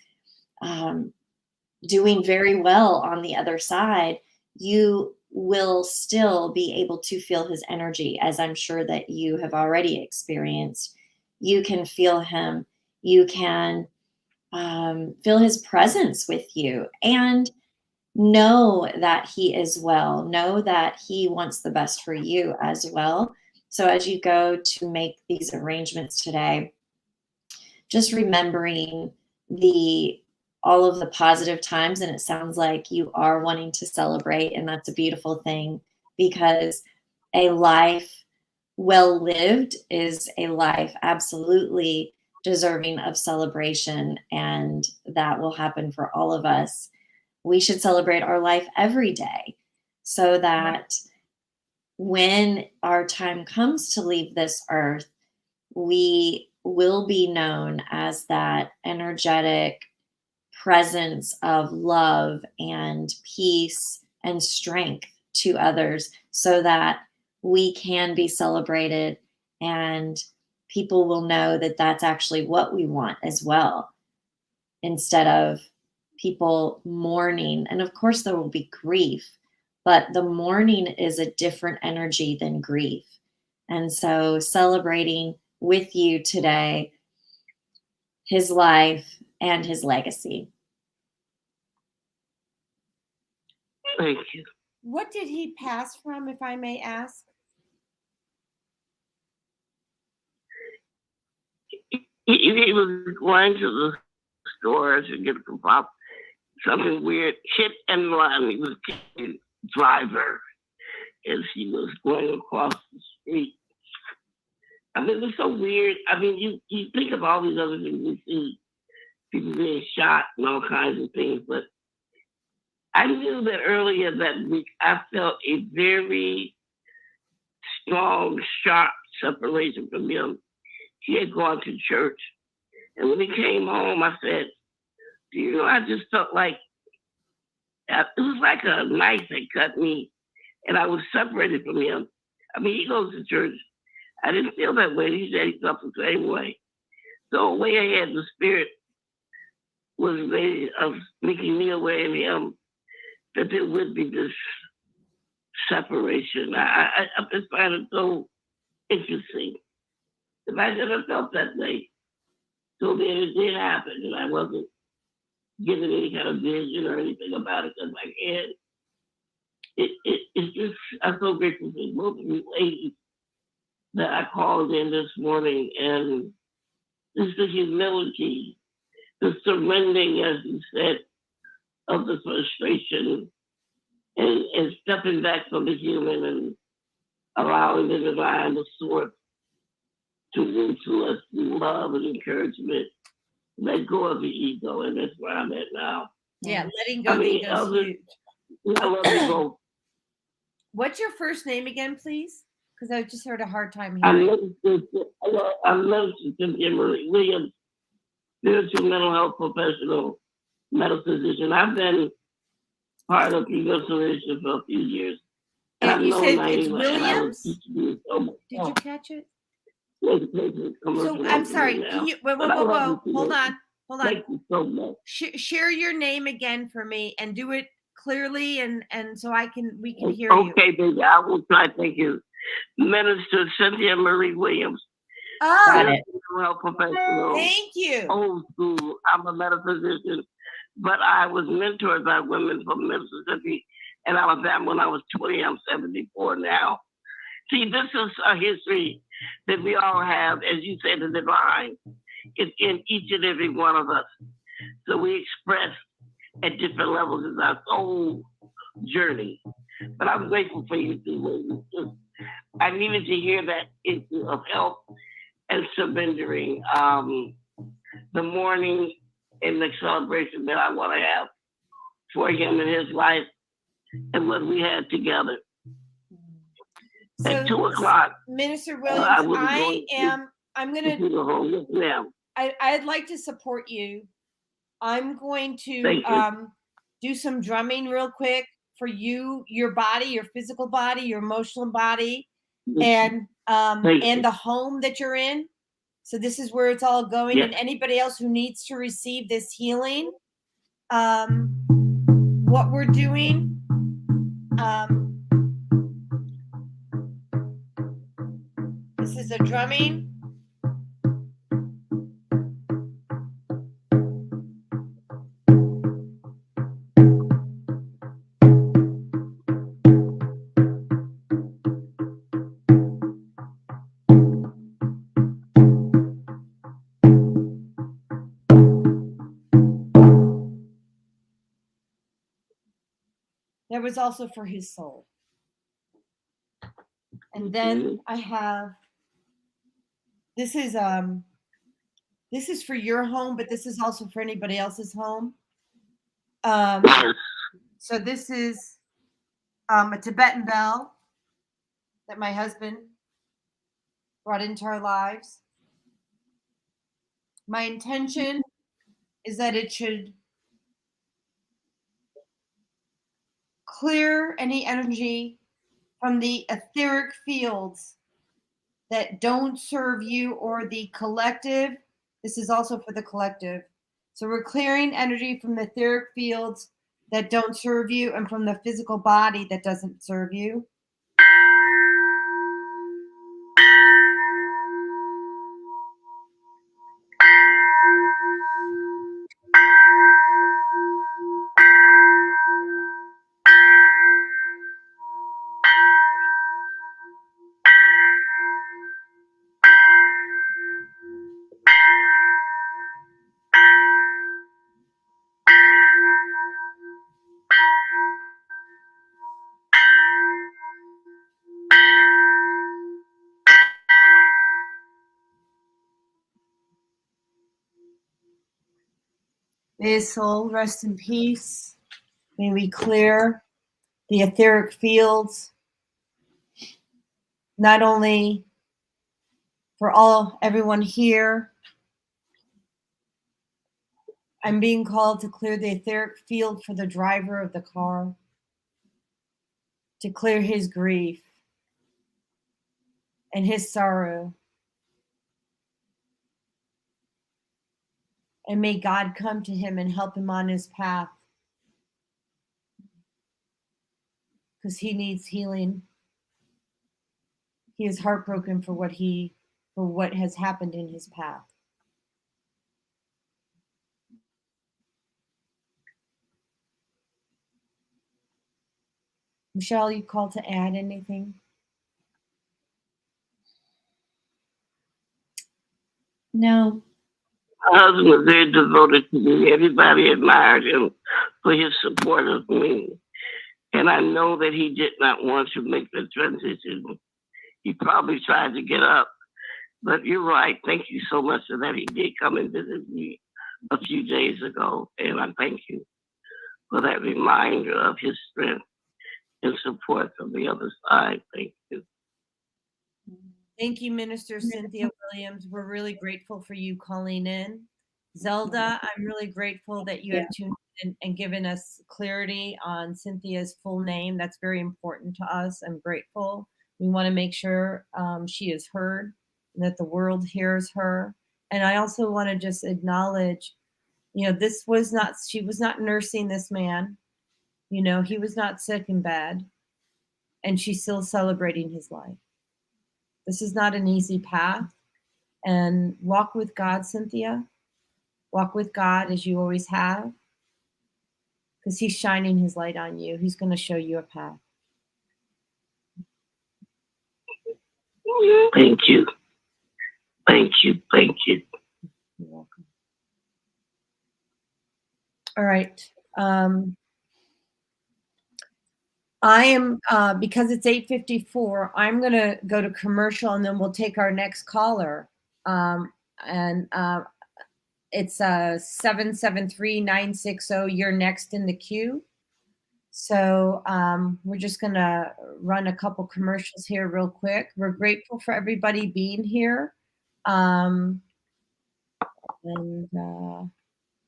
doing very well on the other side, you will still be able to feel his energy, as I'm sure that you have already experienced. You can feel him. You can feel his presence with you, and know that he is well. Know that he wants the best for you as well. So as you go to make these arrangements today, just remembering all of the positive times. And it sounds like you are wanting to celebrate, and that's a beautiful thing, because a life well lived is a life absolutely deserving of celebration, and that will happen for all of us. We should celebrate our life every day, so that when our time comes to leave this earth, we will be known as that energetic presence of love and peace and strength to others, so that we can be celebrated, and people will know that that's actually what we want as well, instead of people mourning. And of course there will be grief, but the mourning is a different energy than grief. And so celebrating with you today his life and his legacy. Thank you. What did he pass from, if I may ask? He was going to the store to get something weird, hit and run. He was a driver as he was going across the street. I mean, it was so weird. I mean, you think of all these other things you see, people being shot and all kinds of things, but I knew that earlier that week I felt a very strong, sharp separation from him. He had gone to church, and when he came home, I said, "Do you know, I just felt like it was like a knife that cut me, and I was separated from him." I mean, he goes to church. I didn't feel that way. He said he felt the same way. So way ahead, the spirit was ready of making me aware of him, that there would be this separation. I just find it so interesting. If I never felt that way, so then it did happen, and I wasn't given any kind of vision or anything about it, because my head, it's just, I'm so grateful for both of you ladies that I called in this morning, and just the humility, the surrendering, as you said, of the frustration, and stepping back from the human and allowing the divine, the source, to move to us through love and encouragement. Let go of the ego, and that's where I'm at now. Yeah, letting go of the ego is huge. I love you both. What's your first name again, please? Because I just heard a hard time hearing. I'm Minister Cynthia Marie Williams, spiritual mental health professional, medical physician. I've been part of Female Solution for a few years. And you said it's Williams? Did you catch it? So I'm sorry. Can you whoa. Hold on. Thank you so much. Share your name again for me and do it clearly, and so we can hear you. Okay, baby. I will try. Thank you. Minister Cynthia Marie Williams. Oh, health professional. Thank you. Old school. I'm a medical physician, but I was mentored by women from Mississippi in Alabama when I was 20. I'm 74 now. See, this is a history that we all have. As you said, the divine is in each and every one of us. So we express at different levels in our soul journey. But I'm grateful for you too. I needed to hear that issue of health and surrendering. The morning and the celebration that I want to have for him and his life and what we had together. So, at 2:00. Minister Williams, I'd like to support you. I'm going to do some drumming real quick for you, your body, your physical body, your emotional body, and the home that you're in. So this is where it's all going. And anybody else who needs to receive this healing, what we're doing, this is a drumming. That was also for his soul. And then I have, this is for your home, but this is also for anybody else's home. So this is a Tibetan bell that my husband brought into our lives. My intention is that it should clear any energy from the etheric fields that don't serve you or the collective. This is also for the collective. So we're clearing energy from the etheric fields that don't serve you and from the physical body that doesn't serve you. May his soul rest in peace. May we clear the etheric fields, not only for everyone here. I'm being called to clear the etheric field for the driver of the car, to clear his grief and his sorrow. And may God come to him and help him on his path, because he needs healing. He is heartbroken for what has happened in his path. Michelle, you called to add anything? No. My husband was very devoted to me. Everybody admired him for his support of me. And I know that he did not want to make the transition. He probably tried to get up. But you're right. Thank you so much for that. He did come and visit me a few days ago. And I thank you for that reminder of his strength and support from the other side. Thank you. Thank you, Minister Cynthia Williams. We're really grateful for you calling in. Zelda, I'm really grateful that you have tuned in and given us clarity on Cynthia's full name. That's very important to us. I'm grateful. We want to make sure she is heard and that the world hears her. And I also want to just acknowledge, she was not nursing this man. He was not sick and bad, and she's still celebrating his life. This is not an easy path. And walk with God, Cynthia. Walk with God as you always have. because he's shining his light on you. He's going to show you a path. Thank you. Thank you. Thank you. You're welcome. All right. I am, because it's 8:54, I'm going to go to commercial and then we'll take our next caller. It's 773-960. You're next in the queue. So we're just going to run a couple commercials here real quick. We're grateful for everybody being here.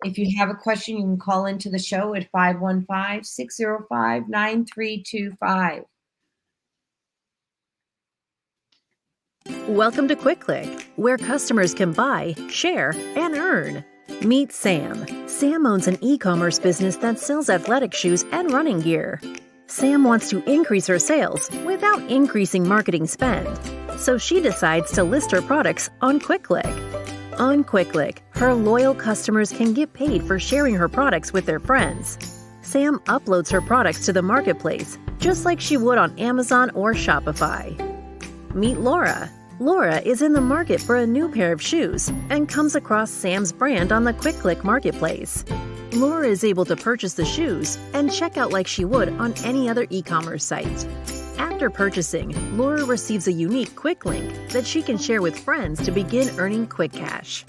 If you have a question, you can call into the show at 515-605-9325. Welcome to Quick Click, where customers can buy, share, and earn. Meet Sam. Sam owns an e-commerce business that sells athletic shoes and running gear. Sam wants to increase her sales without increasing marketing spend, so she decides to list her products on Quick Click. On Quick Click, her loyal customers can get paid for sharing her products with their friends. Sam uploads her products to the marketplace, just like she would on Amazon or Shopify. Meet Laura. Laura is in the market for a new pair of shoes and comes across Sam's brand on the Quick Click marketplace. Laura is able to purchase the shoes and check out like she would on any other e-commerce site. After purchasing, Laura receives a unique Quick Link that she can share with friends to begin earning Quick Cash.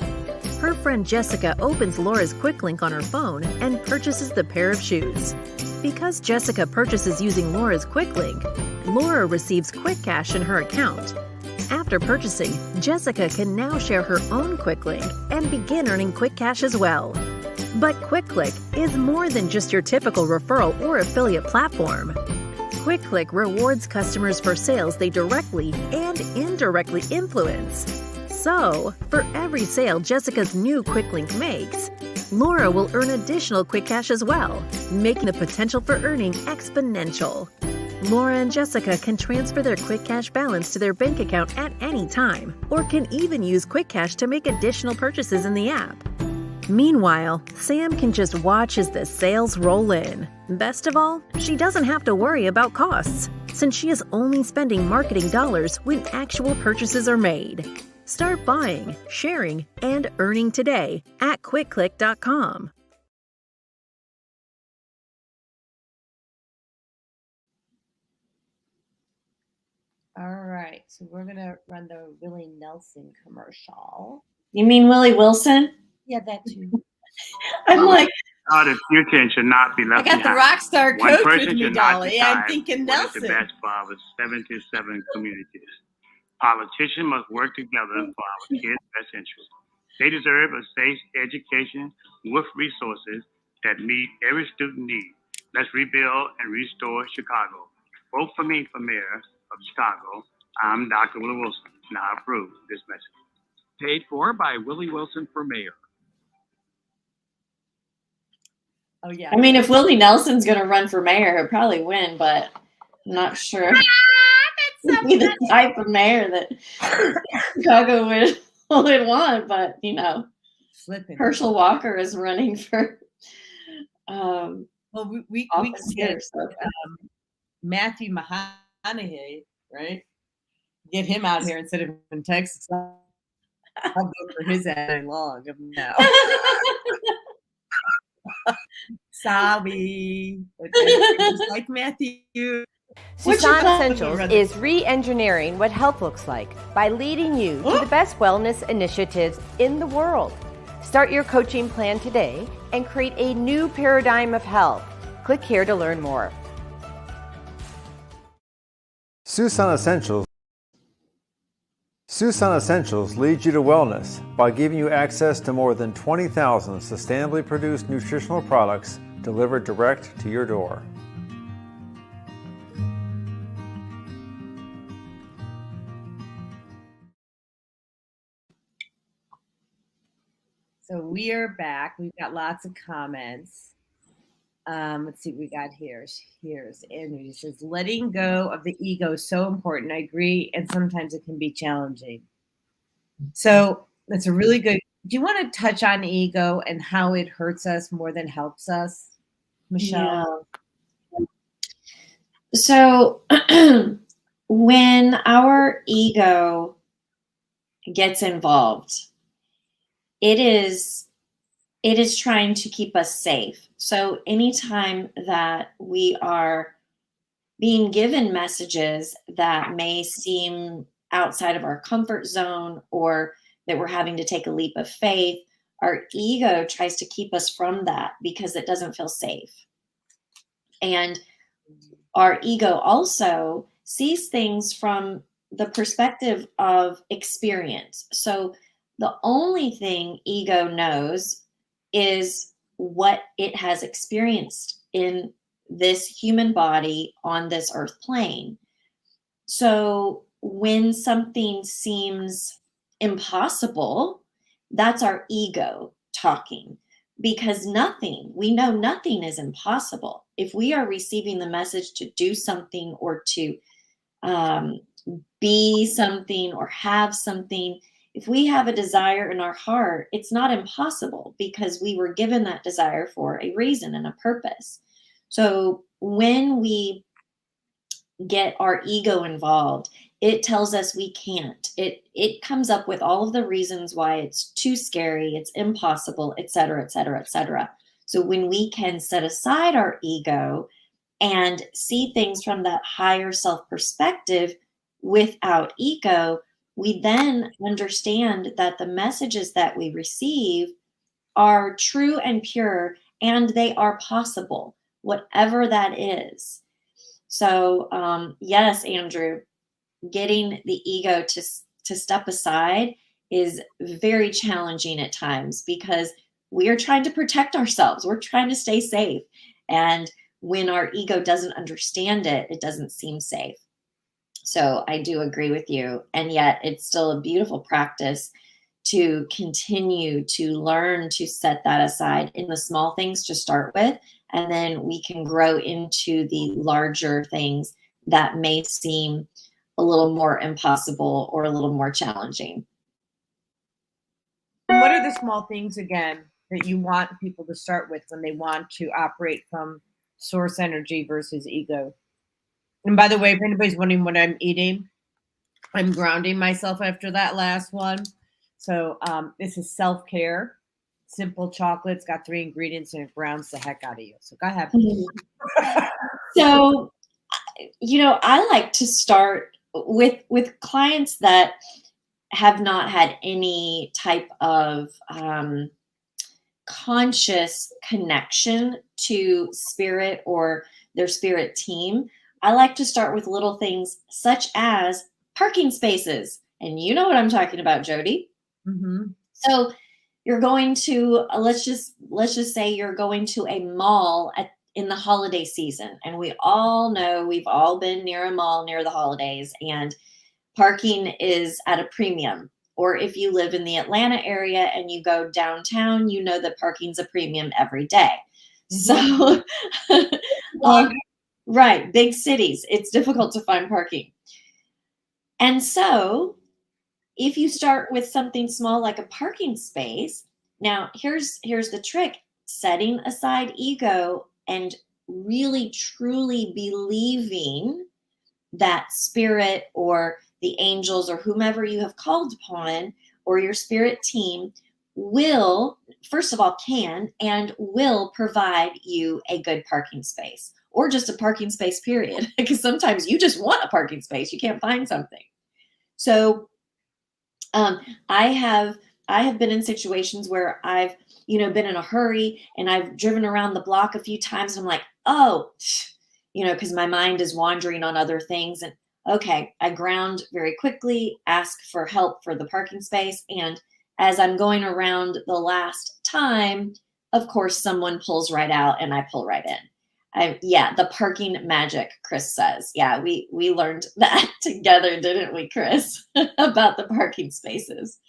Her friend Jessica opens Laura's Quick Link on her phone and purchases the pair of shoes. Because Jessica purchases using Laura's Quick Link, Laura receives Quick Cash in her account. After purchasing, Jessica can now share her own Quick Link and begin earning Quick Cash as well. But Quick Click is more than just your typical referral or affiliate platform. Quick Click rewards customers for sales they directly and indirectly influence. So, for every sale Jessica's new Quick Link makes, Laura will earn additional Quick Cash as well, making the potential for earning exponential. Laura and Jessica can transfer their Quick Cash balance to their bank account at any time, or can even use Quick Cash to make additional purchases in the app. Meanwhile, Sam can just watch as the sales roll in. Best of all, she doesn't have to worry about costs, since she is only spending marketing dollars when actual purchases are made. Start buying, sharing, and earning today at QuickClick.com. All right, so we're going to run the Willie Nelson commercial. You mean Willie Wilson? Yeah, that too. I'm like, The future and should not be I left got the behind. RockStar One Coach person with me, should not Dolly. decide I'm thinking what is Nelson. the best for our 77 communities. Politicians must work together for our kids' best interests. They deserve a safe education with resources that meet every student need. Let's rebuild and restore Chicago. Vote for me for mayor of Chicago. I'm Dr. Willie Wilson, and I approve this message. Paid for by Willie Wilson for mayor. Oh, yeah. I mean, if Willie Nelson's going to run for mayor, he'll probably win, but I'm not sure he'd be the type of mayor that Chicago would want. But, you know, Herschel Walker is running for well, we can get Matthew McConaughey, right? Get him out here instead of in Texas. I'll go for his ad long. No. Sorry. Just like Matthew. Suson Essentials is re-engineering what health looks like by leading you to the best wellness initiatives in the world. Start your coaching plan today and create a new paradigm of health. Click here to learn more. Suson Essentials. Suson Essentials leads you to wellness by giving you access to more than 20,000 sustainably produced nutritional products delivered direct to your door. So we are back. We've got lots of comments. Let's see what we got here. Here's Andrew. He says, letting go of the ego is so important. I agree. And sometimes it can be challenging. So that's a really good. Do you want to touch on ego and how it hurts us more than helps us? Michelle? Yeah. So when our ego gets involved, it is trying to keep us safe. So anytime that we are being given messages that may seem outside of our comfort zone, or that we're having to take a leap of faith, our ego tries to keep us from that because it doesn't feel safe. And our ego also sees things from the perspective of experience. So the only thing ego knows is what it has experienced in this human body on this earth plane. So when something seems impossible, that's our ego talking, because we know nothing is impossible. If we are receiving the message to do something, or to be something, or have something, if we have a desire in our heart, it's not impossible, because we were given that desire for a reason and a purpose. So when we get our ego involved, it tells us we can't. It comes up with all of the reasons why it's too scary, it's impossible, et cetera, et cetera, et cetera. So when we can set aside our ego and see things from that higher self perspective without ego, we then understand that the messages that we receive are true and pure, and they are possible, whatever that is. So yes, Andrew, getting the ego to step aside is very challenging at times, because we are trying to protect ourselves. We're trying to stay safe. And when our ego doesn't understand it, it doesn't seem safe. So I do agree with you. And yet it's still a beautiful practice to continue to learn to set that aside in the small things to start with. And then we can grow into the larger things that may seem a little more impossible or a little more challenging. What are the small things, again, that you want people to start with when they want to operate from source energy versus ego? And by the way, if anybody's wondering what I'm eating, I'm grounding myself after that last one. So this is self-care. Simple chocolate. It's got 3 ingredients and it grounds the heck out of you. So go ahead. So, I like to start with clients that have not had any type of conscious connection to spirit or their spirit team. I like to start with little things such as parking spaces. And you know what I'm talking about, Jodi. Mm-hmm. So you're going to, let's just say you're going to a mall in the holiday season. And we all know, we've all been near a mall near the holidays, and parking is at a premium. Or if you live in the Atlanta area and you go downtown, you know that parking's a premium every day. So, right, big cities, it's difficult to find parking. And so if you start with something small like a parking space, now here's the trick: setting aside ego and really truly believing that spirit or the angels or whomever you have called upon, or your spirit team, will, first of all, can and will provide you a good parking space, or just a parking space, period. Because sometimes you just want a parking space, you can't find something. So I have been in situations where I've been in a hurry and I've driven around the block a few times and I'm like, oh, because my mind is wandering on other things. And okay, I ground very quickly, ask for help for the parking space. And as I'm going around the last time, of course, someone pulls right out and I pull right in. The parking magic, Chris says. Yeah, we learned that together, didn't we, Chris? About the parking spaces.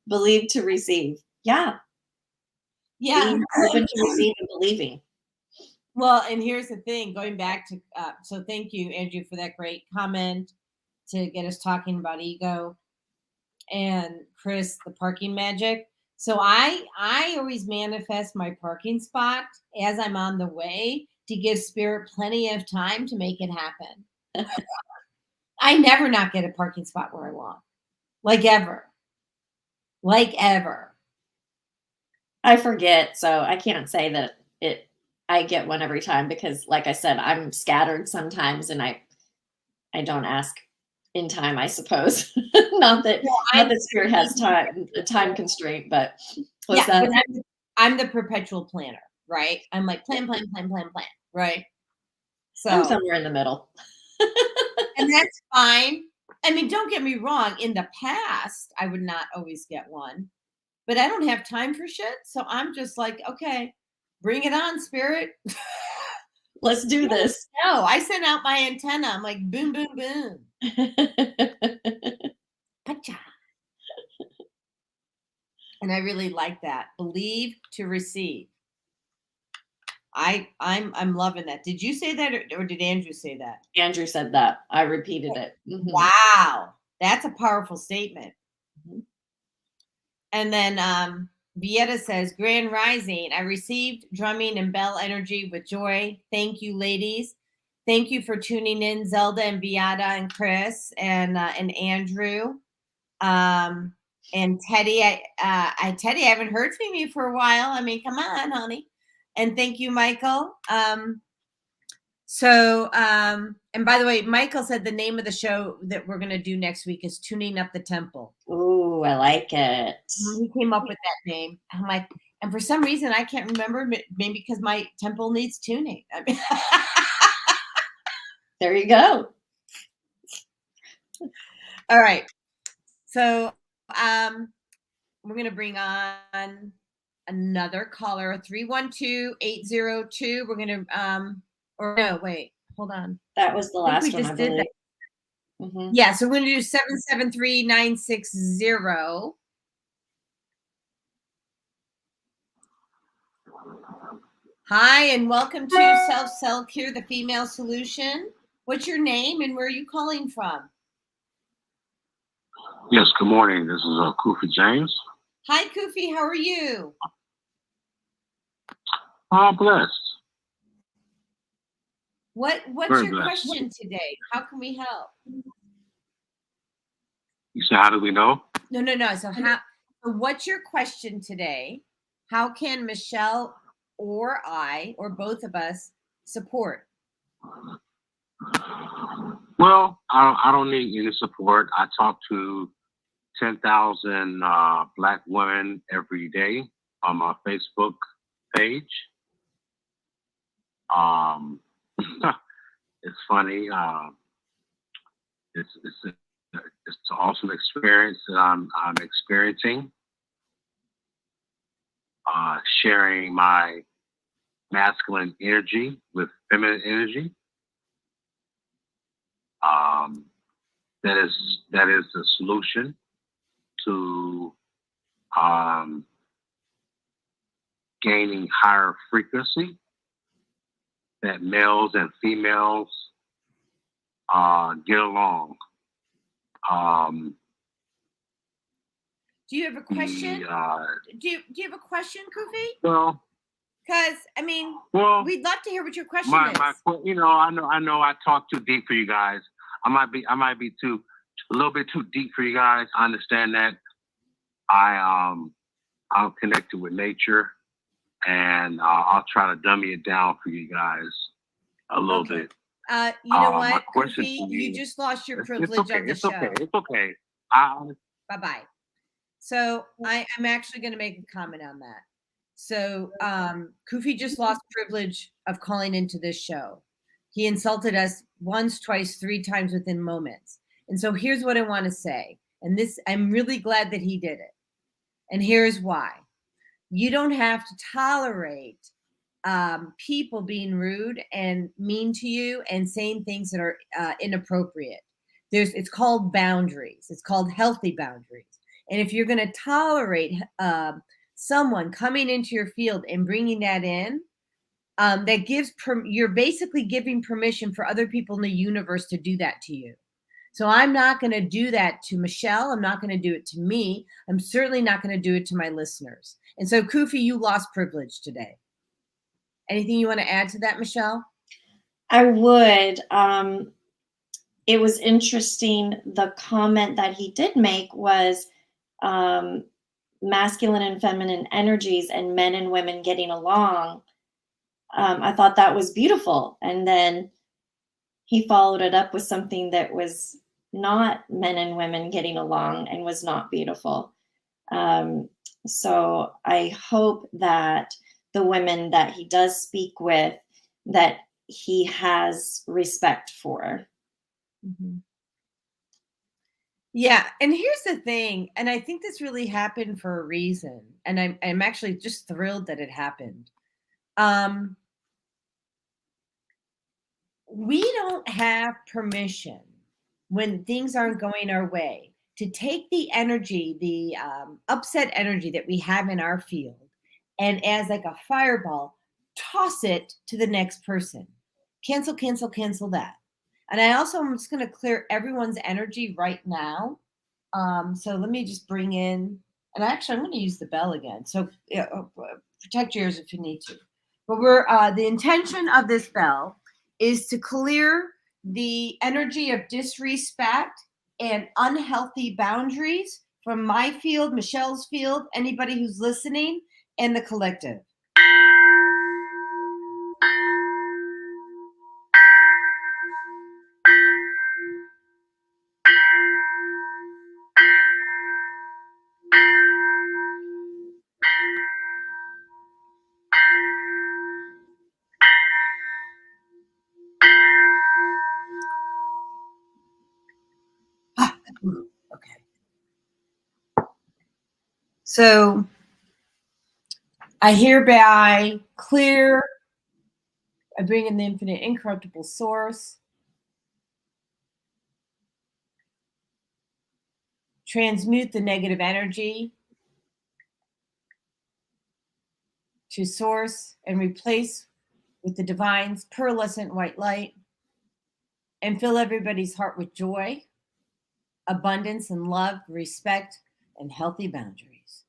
Believe to receive. Yeah. Being open to receive and believing. Well, and here's the thing, going back to, so thank you, Andrew, for that great comment to get us talking about ego. And Chris, the parking magic. So I always manifest my parking spot as I'm on the way to give Spirit plenty of time to make it happen. I never not get a parking spot where I want, like ever. I forget, so I can't say that I get one every time because, like I said, I'm scattered sometimes, and I don't ask in time, I suppose. not that Spirit has a time constraint, but but I'm the perpetual planner, right? I'm like plan, right? So I'm somewhere in the middle. And that's fine. I mean, don't get me wrong. In the past, I would not always get one, but I don't have time for shit. So I'm just like, okay, bring it on, Spirit. Let's do this. No, I sent out my antenna. I'm like, boom, boom, boom. Pacha. And I really like that. Believe to receive. I'm loving that. Did you say that or did Andrew say that? Andrew said that. I repeated it. Mm-hmm. Wow. That's a powerful statement. Mm-hmm. And then Vieta says, Grand Rising. I received drumming and bell energy with joy. Thank you, ladies. Thank you for tuning in, Zelda and Vieta and Chris and Andrew. And Teddy, Teddy, I haven't heard from you for a while. I mean, come on, honey. And thank you, Michael. And by the way, Michael said the name of the show that we're going to do next week is Tuning Up the Temple. Ooh, I like it. He came up with that name. I'm like, and for some reason, I can't remember, maybe because my temple needs tuning. I mean, there you go. All right. So we're going to bring on another caller, 312-802. We're going to, or no, wait, hold on. That was the last one. We just did that. Mm-hmm. Yeah, so we're going to do 773-960. Hi, and welcome to Self-Care, the Female Solution. What's your name and where are you calling from? Yes, good morning. This is Kofi James. Hi, Kofi. How are you? Blessed. What's Very your blessed. question today? How can we help? You said, how do we know? No. So what's your question today? How can Michelle or I or both of us support? Well, I don't need any support. I talk to 10,000 Black women every day on my Facebook page. It's funny. It's an awesome experience that I'm experiencing. Sharing my masculine energy with feminine energy. That is the solution to gaining higher frequency, that males and females get along. Do you have a question? Do you have a question, Kofi? Well, because I mean, we'd love to hear what your question is. I know I talk too deep for you guys. I might be a little bit too deep for you guys. I understand that. I'm connected with nature, and I'll try to dummy it down for you guys a little bit. You know what, Kofi? You just lost your privilege of the show. It's okay. Bye-bye. So I'm actually going to make a comment on that. So Kofi just lost privilege of calling into this show. He insulted us once, twice, 3 times within moments. And so here's what I want to say. And I'm really glad that he did it. And here's why. You don't have to tolerate people being rude and mean to you and saying things that are inappropriate. It's called boundaries. It's called healthy boundaries. And if you're going to tolerate someone coming into your field and bringing that in, that gives you're basically giving permission for other people in the universe to do that to you. So I'm not going to do that to Michelle. I'm not going to do it to me. I'm certainly not going to do it to my listeners. And so, Kufi, you lost privilege today. Anything you want to add to that, Michelle? I would. It was interesting. The comment that he did make was masculine and feminine energies and men and women getting along. I thought that was beautiful. And then he followed it up with something that was not men and women getting along and was not beautiful. So I hope that the women that he does speak with, that he has respect for. Mm-hmm. Yeah. And here's the thing. And I think this really happened for a reason. And I'm actually just thrilled that it happened. We don't have permission when things aren't going our way to take the energy, the upset energy that we have in our field, and as like a fireball, toss it to the next person. Cancel, cancel, cancel that. And I also am just going to clear everyone's energy right now. So let me just bring in, and actually I'm going to use the bell again. So protect yours if you need to. But we're the intention of this bell is to clear the energy of disrespect and unhealthy boundaries from my field, Michelle's field, anybody who's listening, and the collective. Okay. So I hereby clear, I bring in the infinite incorruptible source, transmute the negative energy to source and replace with the divine's pearlescent white light, and fill everybody's heart with joy, abundance and love, respect, and healthy boundaries.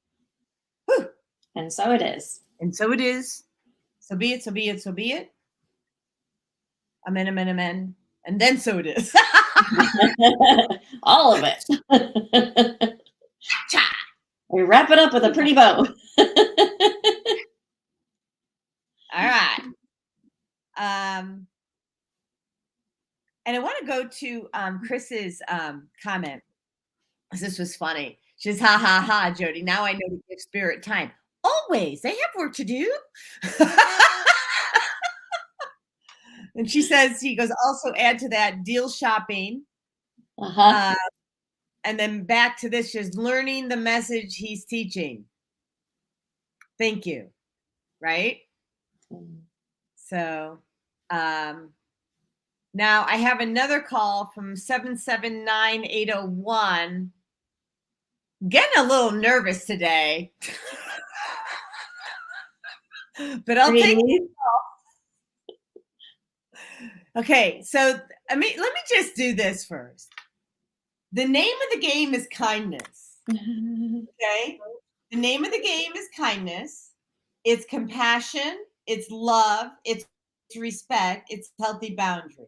Whew. And so it is. And so it is. So be it, so be it, so be it. Amen, amen, amen. And then so it is. All of it. We wrap it up with a pretty bow. All right. And I want to go to Chris's comment. This was funny. She says, ha, ha, ha, Jodi. Now I know to give spirit time. Always. They have work to do. And she says, he goes, also add to that deal shopping. And then back to this, just learning the message he's teaching. Thank you. Right? So now I have another call from 779-801. Getting a little nervous today. But I'll take it. Okay, so let me just do this first. The name of the game is kindness. Okay? The name of the game is kindness. It's compassion, it's love, it's respect, it's healthy boundaries.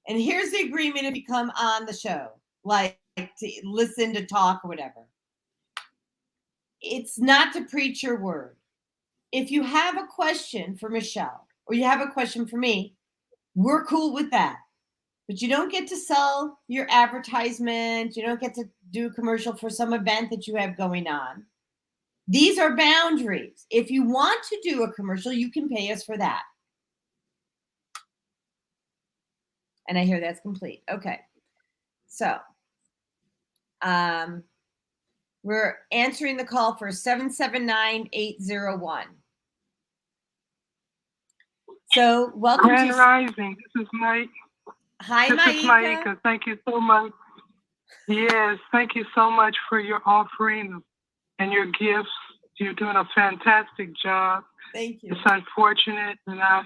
And here's the agreement if you come on the show, like to listen, to talk, or whatever. It's not to preach your word. If you have a question for Michelle or you have a question for me, we're cool with that. But you don't get to sell your advertisement. You don't get to do a commercial for some event that you have going on. These are boundaries. If you want to do a commercial, you can pay us for that. And I hear that's complete. Okay. So we're answering the call for 779-801. So welcome Grand to Rising. This is Mike. Hi, This is Maika. Thank you so much. Yes, thank you so much for your offering and your gifts. You're doing a fantastic job. Thank you. It's unfortunate, and I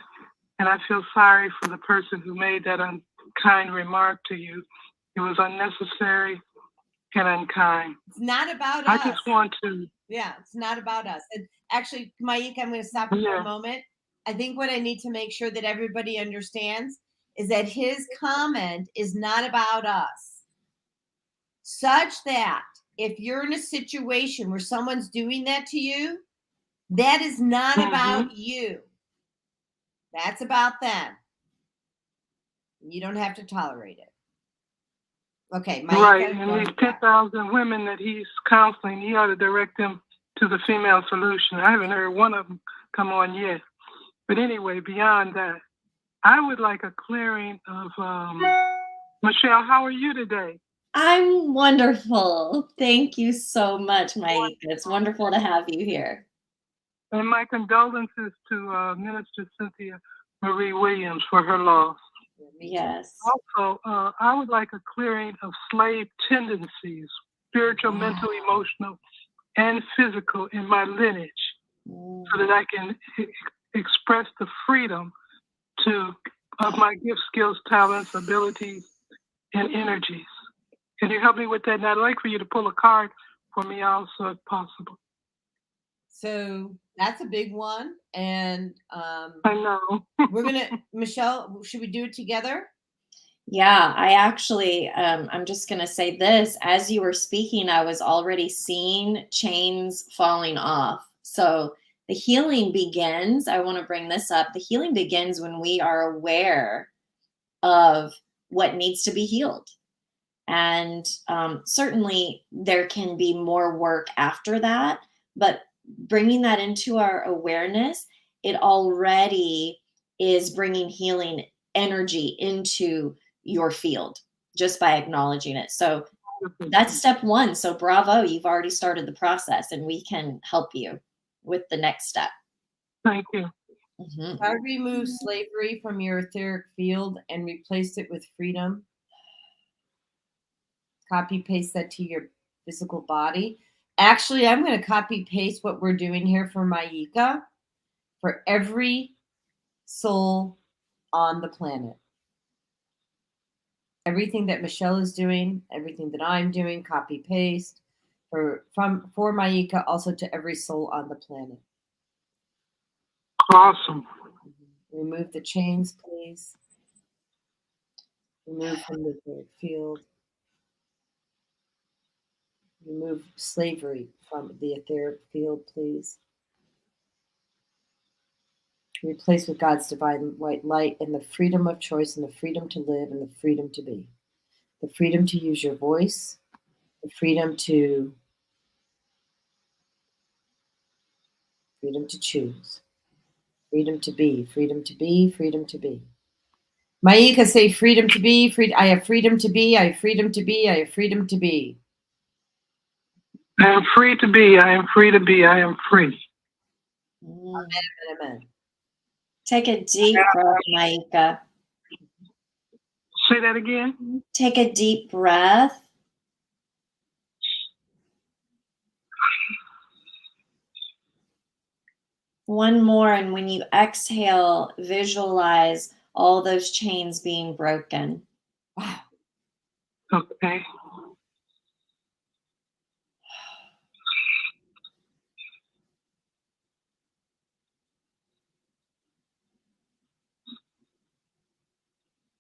feel sorry for the person who made that unkind remark to you. It was unnecessary and unkind. It's not about I us. just want to. Yeah, it's not about us. And actually, Maika, I'm going to stop you for a moment. I think what I need to make sure that everybody understands is that his comment is not about us. Such that if you're in a situation where someone's doing that to you, that is not about you. That's about them. You don't have to tolerate it. Okay, Maika, right, and these 10,000 women that he's counseling, he ought to direct them to the female solution. I haven't heard one of them come on yet. But anyway, beyond that, I would like a clearing of, Michelle, how are you today? I'm wonderful. Thank you so much, Maika. It's wonderful to have you here. And my condolences to Minister Cynthia Marie Williams for her loss. Yes. Also, I would like a clearing of slave tendencies, spiritual, mental, emotional, and physical in my lineage, so that I can express the freedom of my gifts, skills, talents, abilities, and energies. Can you help me with that? And I'd like for you to pull a card for me also, if possible. So that's a big one. And I know. We're going to, Michelle, should we do it together? Yeah, I actually, I'm just going to say this. As you were speaking, I was already seeing chains falling off. So the healing begins. I want to bring this up. The healing begins when we are aware of what needs to be healed. And certainly there can be more work after that, but bringing that into our awareness, it already is bringing healing energy into your field just by acknowledging it. So that's step one. So bravo, you've already started the process, and we can help you with the next step. Thank you. I remove slavery from your etheric field and replace it with freedom. Copy paste that to your physical body. Actually, I'm going to copy paste what we're doing here for Maika for every soul on the planet. Everything that Michelle is doing, everything that I'm doing, copy paste for Maika, also to every soul on the planet. Awesome. Remove the chains, please. Remove from the etheric field. Remove slavery from the etheric field, please. Replace with God's divine white light and the freedom of choice and the freedom to live and the freedom to be. The freedom to use your voice, the freedom to choose, freedom to be, freedom to be, freedom to be. Maika, say freedom to be, I have freedom to be, I have freedom to be, I have freedom to be. I am free to be, I am free to be, I am free. Amen, amen. Take a deep breath, Maika. Say that again. Take a deep breath. One more, and when you exhale, visualize all those chains being broken. Wow. Okay.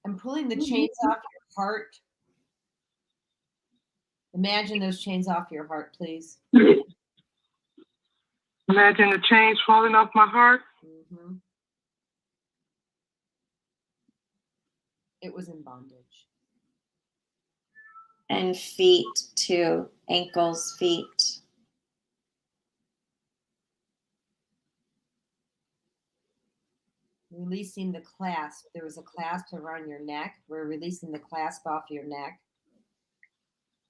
I'm pulling the chains off your heart. Imagine those chains off your heart, please. Imagine the chains falling off my heart. Mm-hmm. It was in bondage. And feet too, ankles, feet. Releasing the clasp. There was a clasp around your neck. We're releasing the clasp off your neck.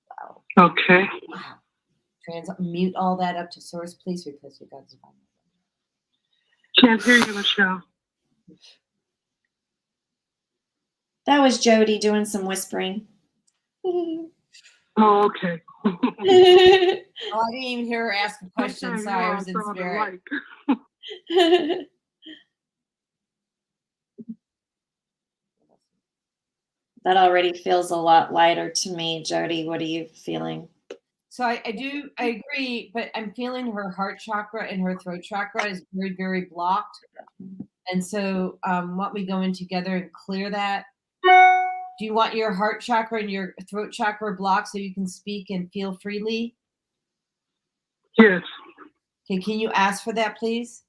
Wow. Okay. Wow. Mute all that up to source. Please replace with God's divine. Can't hear you, Michelle. That was Jodi doing some whispering. Oh, okay. Oh, I didn't even hear her ask a question. Sorry, I was in spirit. That already feels a lot lighter to me. Jodi, what are you feeling? So I agree, but I'm feeling her heart chakra and her throat chakra is very, very blocked. And so why don't we go in together and clear that? Do you want your heart chakra and your throat chakra blocked so you can speak and feel freely? Yes. Okay, can you ask for that, please?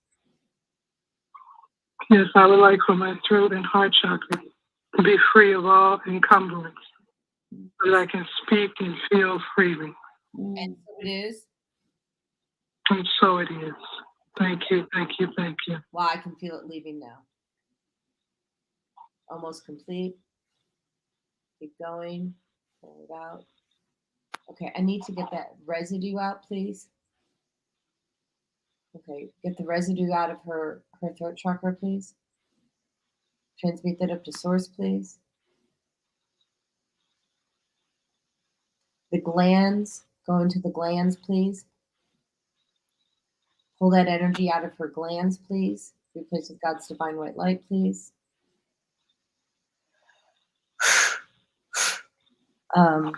Yes, I would like for my throat and heart chakra to be free of all encumbrance so that I can speak and feel freely. And so it is. And so it is. Thank you, thank you, thank you. Wow, I can feel it leaving now. Almost complete. Keep going. Pull it out. Okay, I need to get that residue out, please. Okay, get the residue out of her throat chakra, please. Transmute that up to source, please. The glands, go into the glands, please. Pull that energy out of her glands, please. Replace with God's divine white light, please. I'm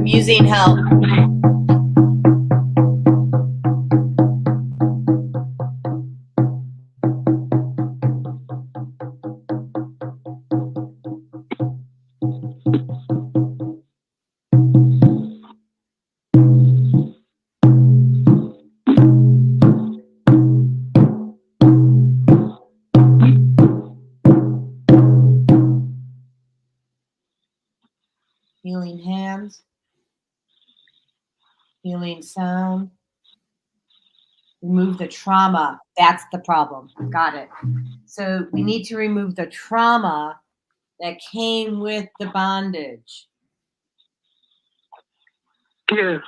using help. Healing hands. Healing sound. Remove the trauma. That's the problem. Got it. So we need to remove the trauma that came with the bondage. Yes.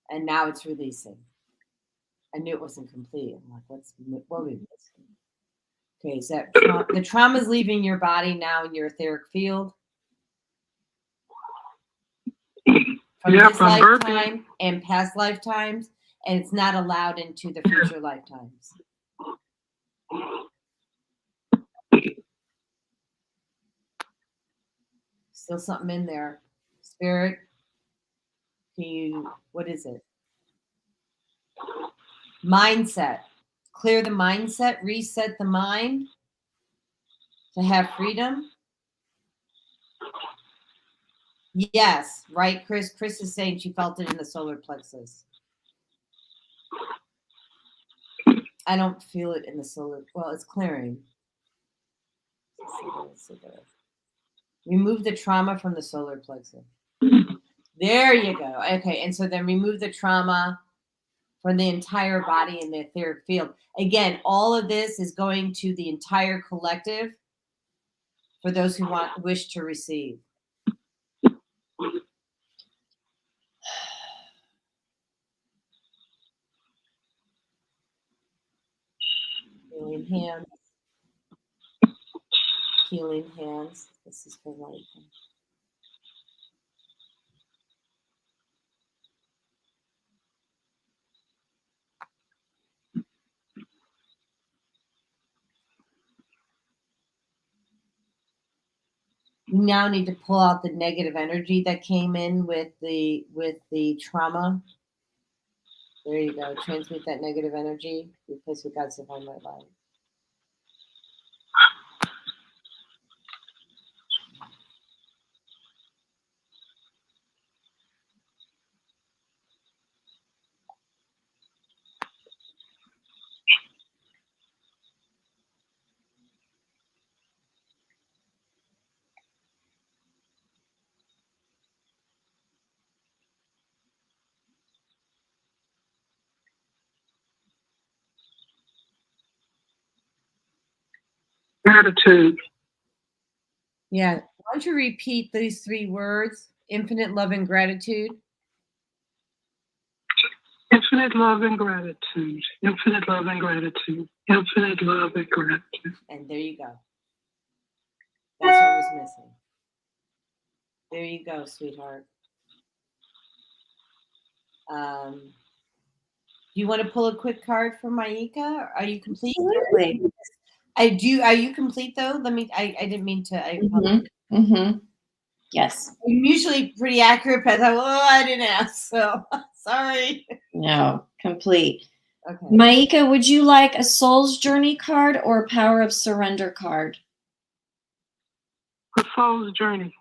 And now it's releasing. I knew it wasn't complete. I'm like, what are we missing? Okay, is that the trauma is leaving your body now in your etheric field? From this lifetime and past lifetimes, and it's not allowed into the future lifetimes. Still something in there. Spirit, what is it? Mindset. Clear the mindset, reset the mind to have freedom. Yes, right, Chris? Chris is saying she felt it in the solar plexus. I don't feel it in the solar. Well, it's clearing. Remove the trauma from the solar plexus. There you go. Okay, and so then remove the trauma from the entire body in the etheric field. Again, all of this is going to the entire collective for those who wish to receive. Healing hands. Healing hands. This is for light. You now need to pull out the negative energy that came in with the trauma. There you go. Transmute that negative energy. Replace with God's divine light. Gratitude. Yeah. Why don't you repeat these 3 words? Infinite love and gratitude. Infinite love and gratitude. Infinite love and gratitude. Infinite love and gratitude. And there you go. That's what was missing. There you go, sweetheart. you want to pull a quick card for Maika? Are you complete? Absolutely. I do. Are you complete though? Let me. I didn't mean to. Yes. I'm usually pretty accurate, but I thought, I didn't ask, so sorry. No, complete. Okay. Maika, would you like a Soul's Journey card or a Power of Surrender card? The Soul's Journey.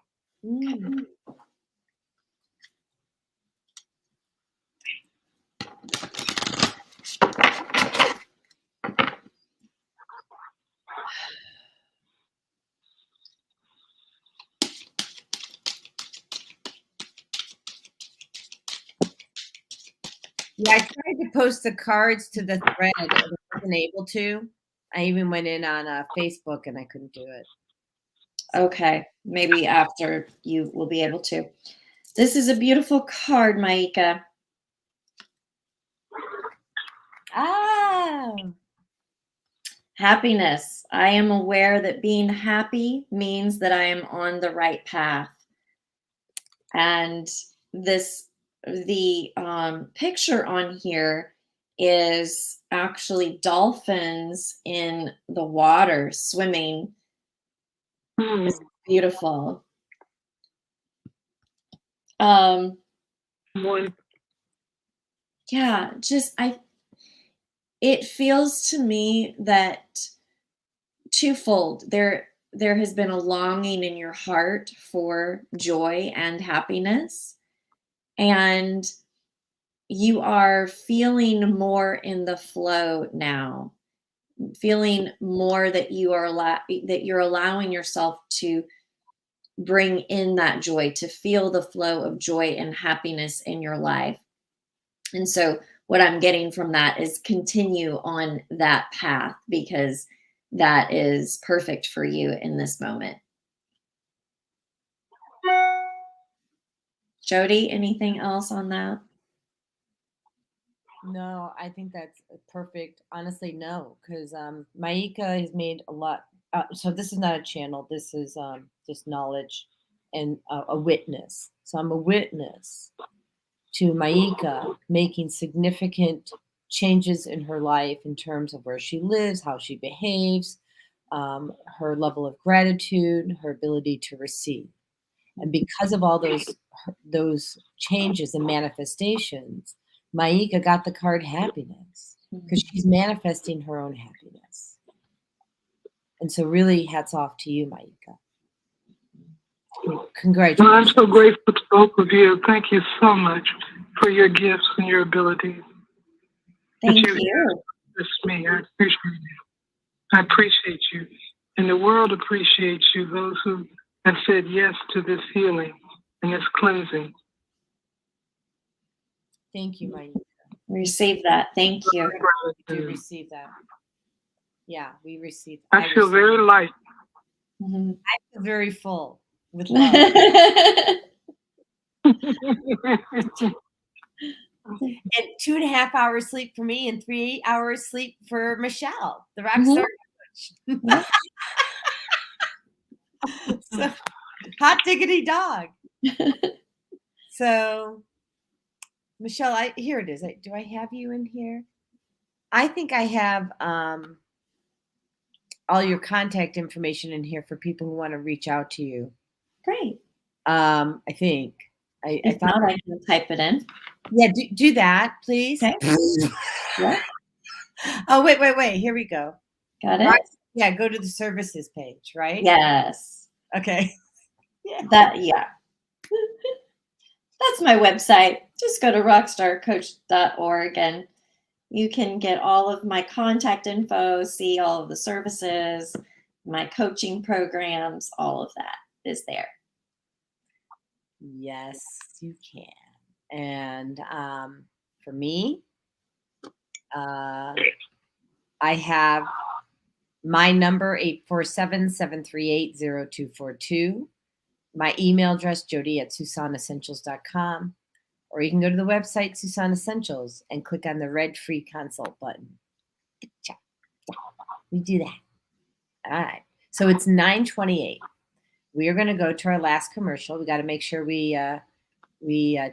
Yeah, I tried to post the cards to the thread, and I wasn't able to. I even went in on Facebook, and I couldn't do it. Okay, maybe after you will be able to. This is a beautiful card, Maika. Happiness. I am aware that being happy means that I am on the right path. And the picture on here is actually dolphins in the water swimming. It's beautiful. Yeah, it feels to me that twofold. There has been a longing in your heart for joy and happiness, and you are feeling more in the flow now, feeling more that you're allowing yourself to bring in that joy, to feel the flow of joy and happiness in your life. And so what I'm getting from that is continue on that path, because that is perfect for you in this moment. Jodi, anything else on that? No, I think that's perfect. Honestly, no, because Maika has made a lot. So this is not a channel. This is just knowledge and a witness. So I'm a witness to Maika making significant changes in her life in terms of where she lives, how she behaves, her level of gratitude, her ability to receive. And because of all those changes and manifestations, Maika got the card happiness, because she's manifesting her own happiness. And so really hats off to you, Maika. Congratulations. Well, I'm so grateful to both of you. Thank you so much for your gifts and your abilities. Thank you. Me. I appreciate you. I appreciate you. And the world appreciates you, those who have said yes to this healing and this cleansing. Thank you, Maika. Receive that. Thank you. We do receive that. Yeah, we receive. I feel very light. I feel very full with love. And 2.5 hours sleep for me, and 3 hours sleep for Michelle, the RockStar Coach. So, hot diggity dog. So, Michelle, here it is. Do I have you in here? I think I have all your contact information in here for people who want to reach out to you. Great. I think. If not, I can type it in. Yeah, do that, please. Okay. Yeah. Oh, wait. Here we go. Got it? Yeah, go to the services page, right? Yes. Okay. Yeah. That's my website. Just go to rockstarcoach.org and you can get all of my contact info, see all of the services, my coaching programs, all of that is there. Yes, you can. And for me, I have my number, 847-738-0242. My email address, jodi@susonessentials.com. Or you can go to the website, Suson Essentials, and click on the red free consult button. We do that. All right. So it's 9:28. We are going to go to our last commercial. We got to make sure we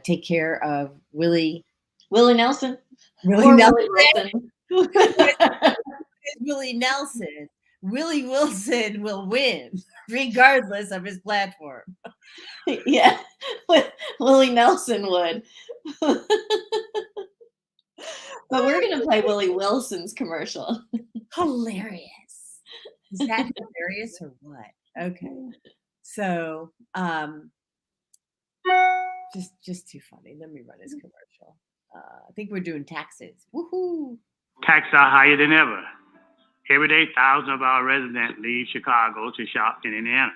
take care of Willie Nelson. Willie Or Nelson. Willie Wilson. Willie Nelson. Willie Wilson will win, regardless of his platform. Yeah, Willie Nelson would. But we're going to play Willie Wilson's commercial. Hilarious. Is that hilarious or what? Okay. So, just too funny. Let me run his commercial. I think we're doing taxes. Woohoo! Taxes are higher than ever. Every day, thousands of our residents leave Chicago to shop in Indiana.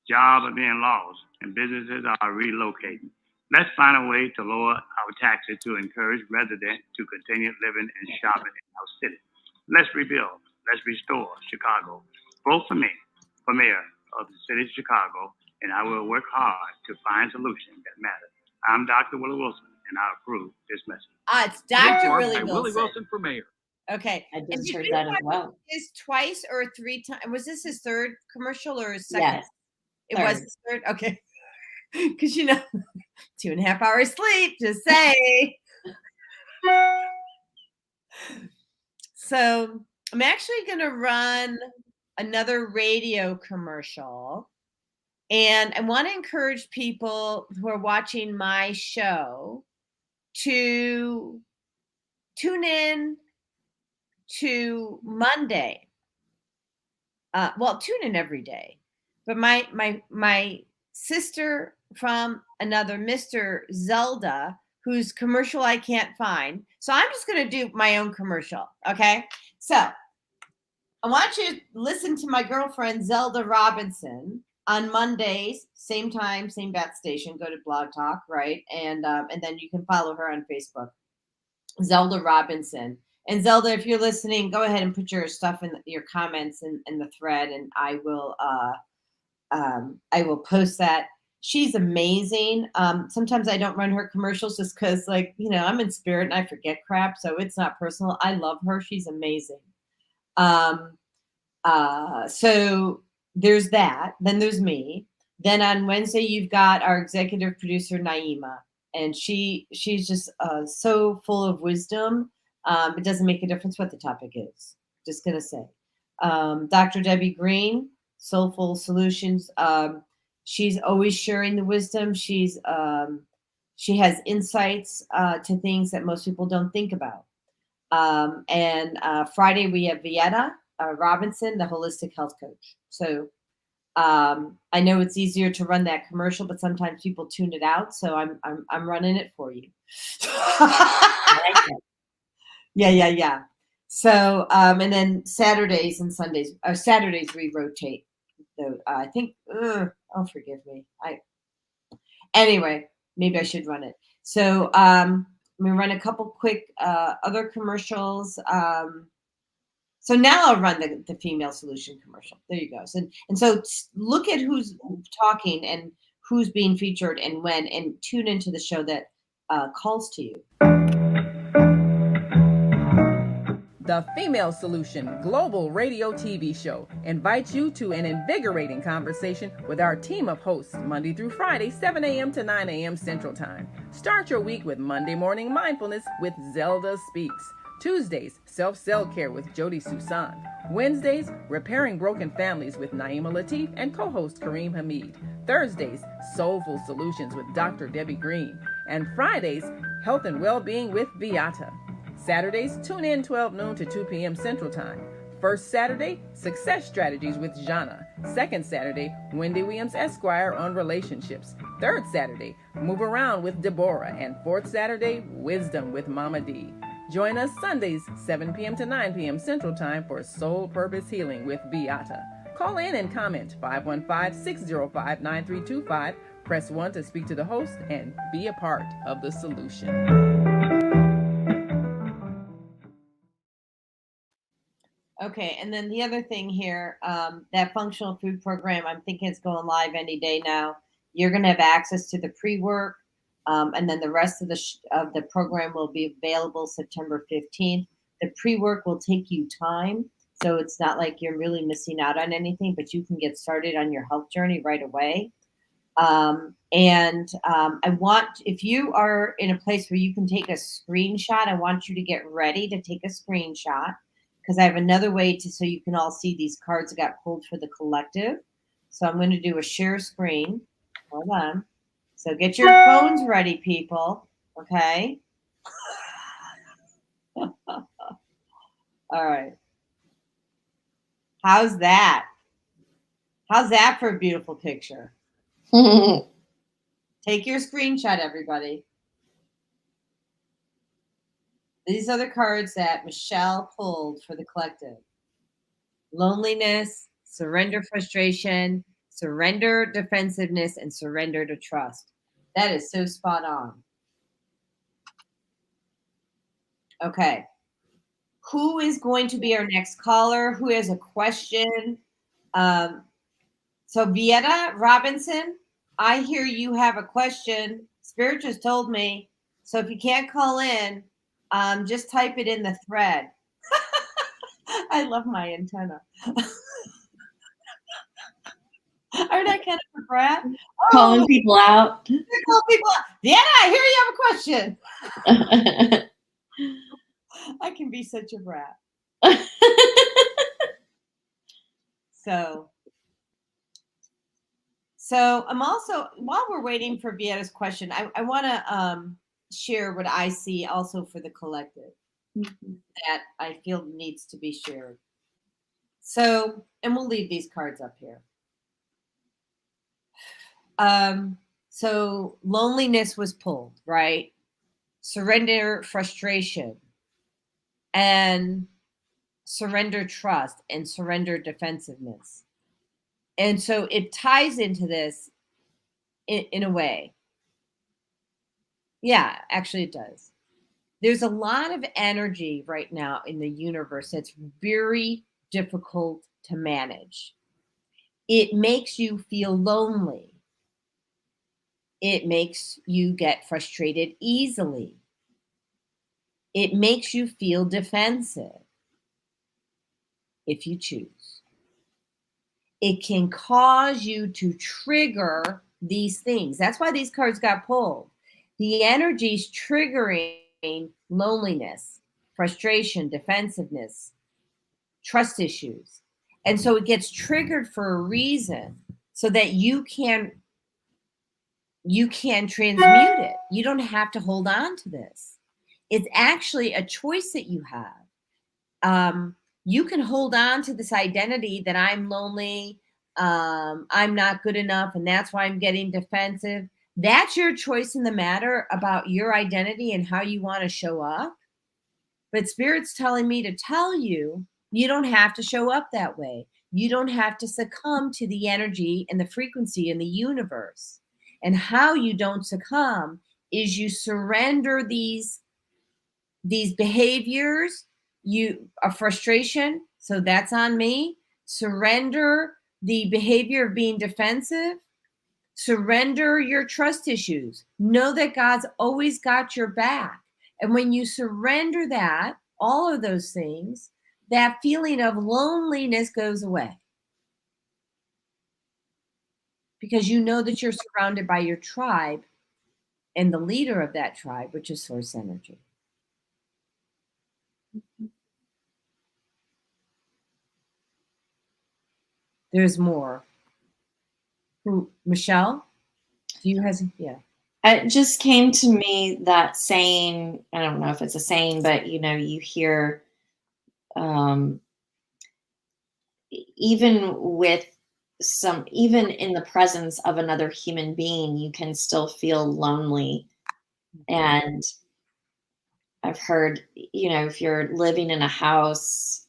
Jobs are being lost and businesses are relocating. Let's find a way to lower our taxes to encourage residents to continue living and shopping in our city. Let's rebuild. Let's restore Chicago. Vote for me for mayor of the city of Chicago, and I will work hard to find solutions that matter. I'm Dr. Willie Wilson, and I approve this message. It's Dr. Paid for Willie by Wilson. Willie Wilson for mayor. Okay. I And just did heard you that as watch well. this twice or 3 times? Was this his third commercial or his second? Yes. It was his third? Okay. Because, 2.5 hours sleep, just say. So I'm actually going to run another radio commercial. And I want to encourage people who are watching my show to tune in to Monday. Tune in every day. But my sister from another, Mr. Zelda, whose commercial I can't find. So I'm just going to do my own commercial. Okay. So I want you to listen to my girlfriend, Zelda Robinson, on Mondays, same time, same bat station. Go to Blog Talk, right? And then you can follow her on Facebook, Zelda Robinson. And Zelda, if you're listening, go ahead and put your stuff in your comments in the thread, and I will post that. She's amazing. Sometimes I don't run her commercials just because, I'm in spirit and I forget crap, so it's not personal. I love her. She's amazing. So there's that. Then there's me. Then on Wednesday, you've got our executive producer, Naima, and she's just so full of wisdom. It doesn't make a difference what the topic is. Just going to say. Dr. Debbie Green, Soulful Solutions. She's always sharing the wisdom. She has insights to things that most people don't think about. And Friday, we have Vieta Robinson, the holistic health coach. So I know it's easier to run that commercial, but sometimes people tune it out. So I'm running it for you. Yeah. So and then Saturdays and Sundays, or Saturdays we rotate. So I think, forgive me. Anyway, maybe I should run it. So I'm gonna run a couple quick other commercials. So now I'll run the female solution commercial. There you go. And so look at who's talking and who's being featured and when, and tune into the show that calls to you. The Female Solution Global Radio TV Show invites you to an invigorating conversation with our team of hosts Monday through Friday, 7 a.m. to 9 a.m. Central Time. Start your week with Monday Morning Mindfulness with Zelda Speaks. Tuesdays, Self-Cell Care with Jodi Suson. Wednesdays, Repairing Broken Families with Naima Latif and co-host Kareem Hamid. Thursdays, Soulful Solutions with Dr. Debbie Green. And Fridays, Health and Wellbeing with Vieta. Saturdays, tune in 12 noon to 2 p.m. Central Time. First Saturday, Success Strategies with Jana. Second Saturday, Wendy Williams Esquire on relationships. Third Saturday, Move Around with Deborah. And fourth Saturday, Wisdom with Mama D. Join us Sundays, 7 p.m. to 9 p.m. Central Time for Soul Purpose Healing with Vieta. Call in and comment 515-605-9325. Press 1 to speak to the host and be a part of the solution. Okay, and then the other thing here, that functional food program, I'm thinking it's going live any day now. You're going to have access to the pre-work, and then the rest of the program will be available September 15th. The pre-work will take you time, so it's not like you're really missing out on anything, but you can get started on your health journey right away. I want, if you are in a place where you can take a screenshot, I want you to get ready to take a screenshot, because I have another way so you can all see these cards that got pulled for the collective. So I'm going to do a share screen. Hold on. So get your phones ready, people. Okay. All right. How's that? How's that for a beautiful picture? Take your screenshot, everybody. These are the cards that Michelle pulled for the collective. Loneliness, surrender frustration, surrender defensiveness, and surrender to trust. That is so spot on. Okay. Who is going to be our next caller? Who has a question? So Vieta Robinson, I hear you have a question. Spirit just told me. So if you can't call in, just type it in the thread. I love my antenna. Aren't I kind of a brat? Calling people out. Call people out. Vieta, I hear you have a question. I can be such a brat. So I'm also, while we're waiting for Vieta's question, I want to share what I see also for the collective that I feel needs to be shared. So, and we'll leave these cards up here. So loneliness was pulled, right? Surrender frustration, and surrender trust, and surrender defensiveness. And so it ties into this in a way. Yeah, actually it does. There's a lot of energy right now in the universe that's very difficult to manage. It makes you feel lonely. It makes you get frustrated easily. It makes you feel defensive if you choose. It can cause you to trigger these things. That's why these cards got pulled. The energy's triggering loneliness, frustration, defensiveness, trust issues. And so it gets triggered for a reason so that you can transmute it. You don't have to hold on to this. It's actually a choice that you have. You can hold on to this identity that I'm lonely, I'm not good enough, and that's why I'm getting defensive. That's your choice in the matter about your identity and how you want to show up. But Spirit's telling me to tell you, you don't have to show up that way. You don't have to succumb to the energy and the frequency in the universe. And how you don't succumb is you surrender these behaviors, a frustration, so that's on me. Surrender the behavior of being defensive. Surrender your trust issues. Know that God's always got your back. And when you surrender that, all of those things, that feeling of loneliness goes away. Because you know that you're surrounded by your tribe and the leader of that tribe, which is source energy. There's more. Michelle, do you have? Yeah. It just came to me that saying, I don't know if it's a saying, but you hear, even in the presence of another human being, you can still feel lonely. And I've heard, if you're living in a house,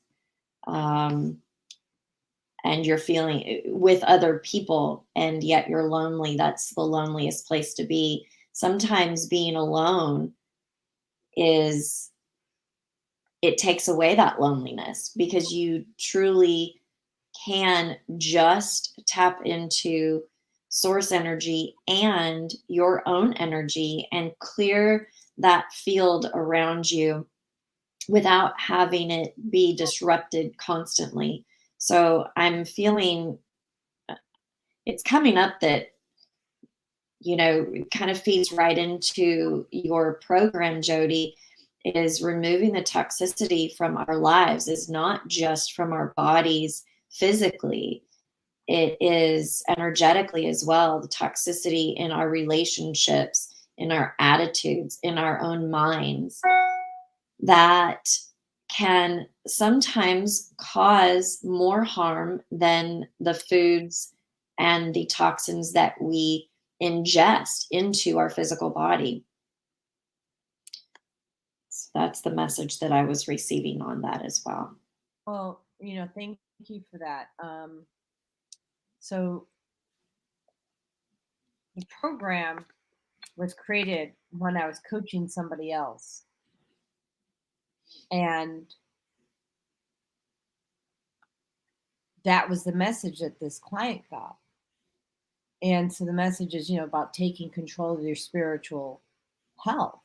and you're feeling with other people and yet you're lonely, that's the loneliest place to be. Sometimes being alone it takes away that loneliness, because you truly can just tap into source energy and your own energy and clear that field around you without having it be disrupted constantly. So I'm feeling it's coming up that kind of feeds right into your program, Jodi, is removing the toxicity from our lives is not just from our bodies physically. It is energetically as well. The toxicity in our relationships, in our attitudes, in our own minds, that can sometimes cause more harm than the foods and the toxins that we ingest into our physical body. So that's the message that I was receiving on that as well. Well, thank you for that. So the program was created when I was coaching somebody else. And that was the message that this client got. And so the message is, about taking control of your spiritual health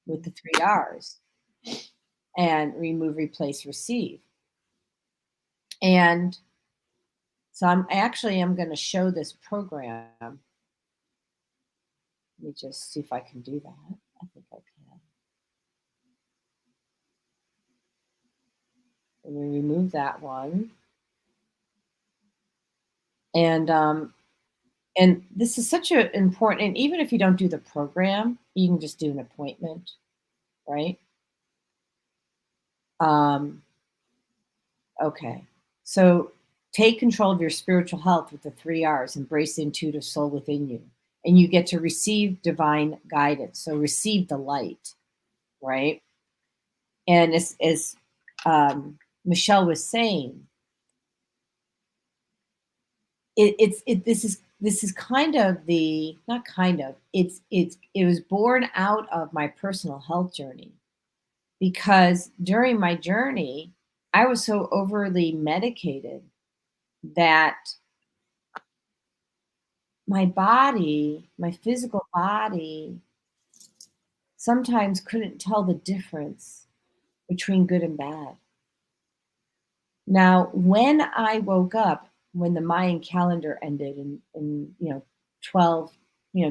with the 3 R's and remove, replace, receive. And so I'm going to show this program. Let me just see if I can do that. I think I can. And we remove that one. And this is such an important, and even if you don't do the program, you can just do an appointment, right? Okay. So take control of your spiritual health with the 3 R's, embrace the intuitive soul within you, and you get to receive divine guidance. So receive the light, right? And as Michelle was saying, this is kind of it was born out of my personal health journey, because during my journey, I was so overly medicated that my body, my physical body, sometimes couldn't tell the difference between good and bad. Now, when I woke up, when the Mayan calendar ended in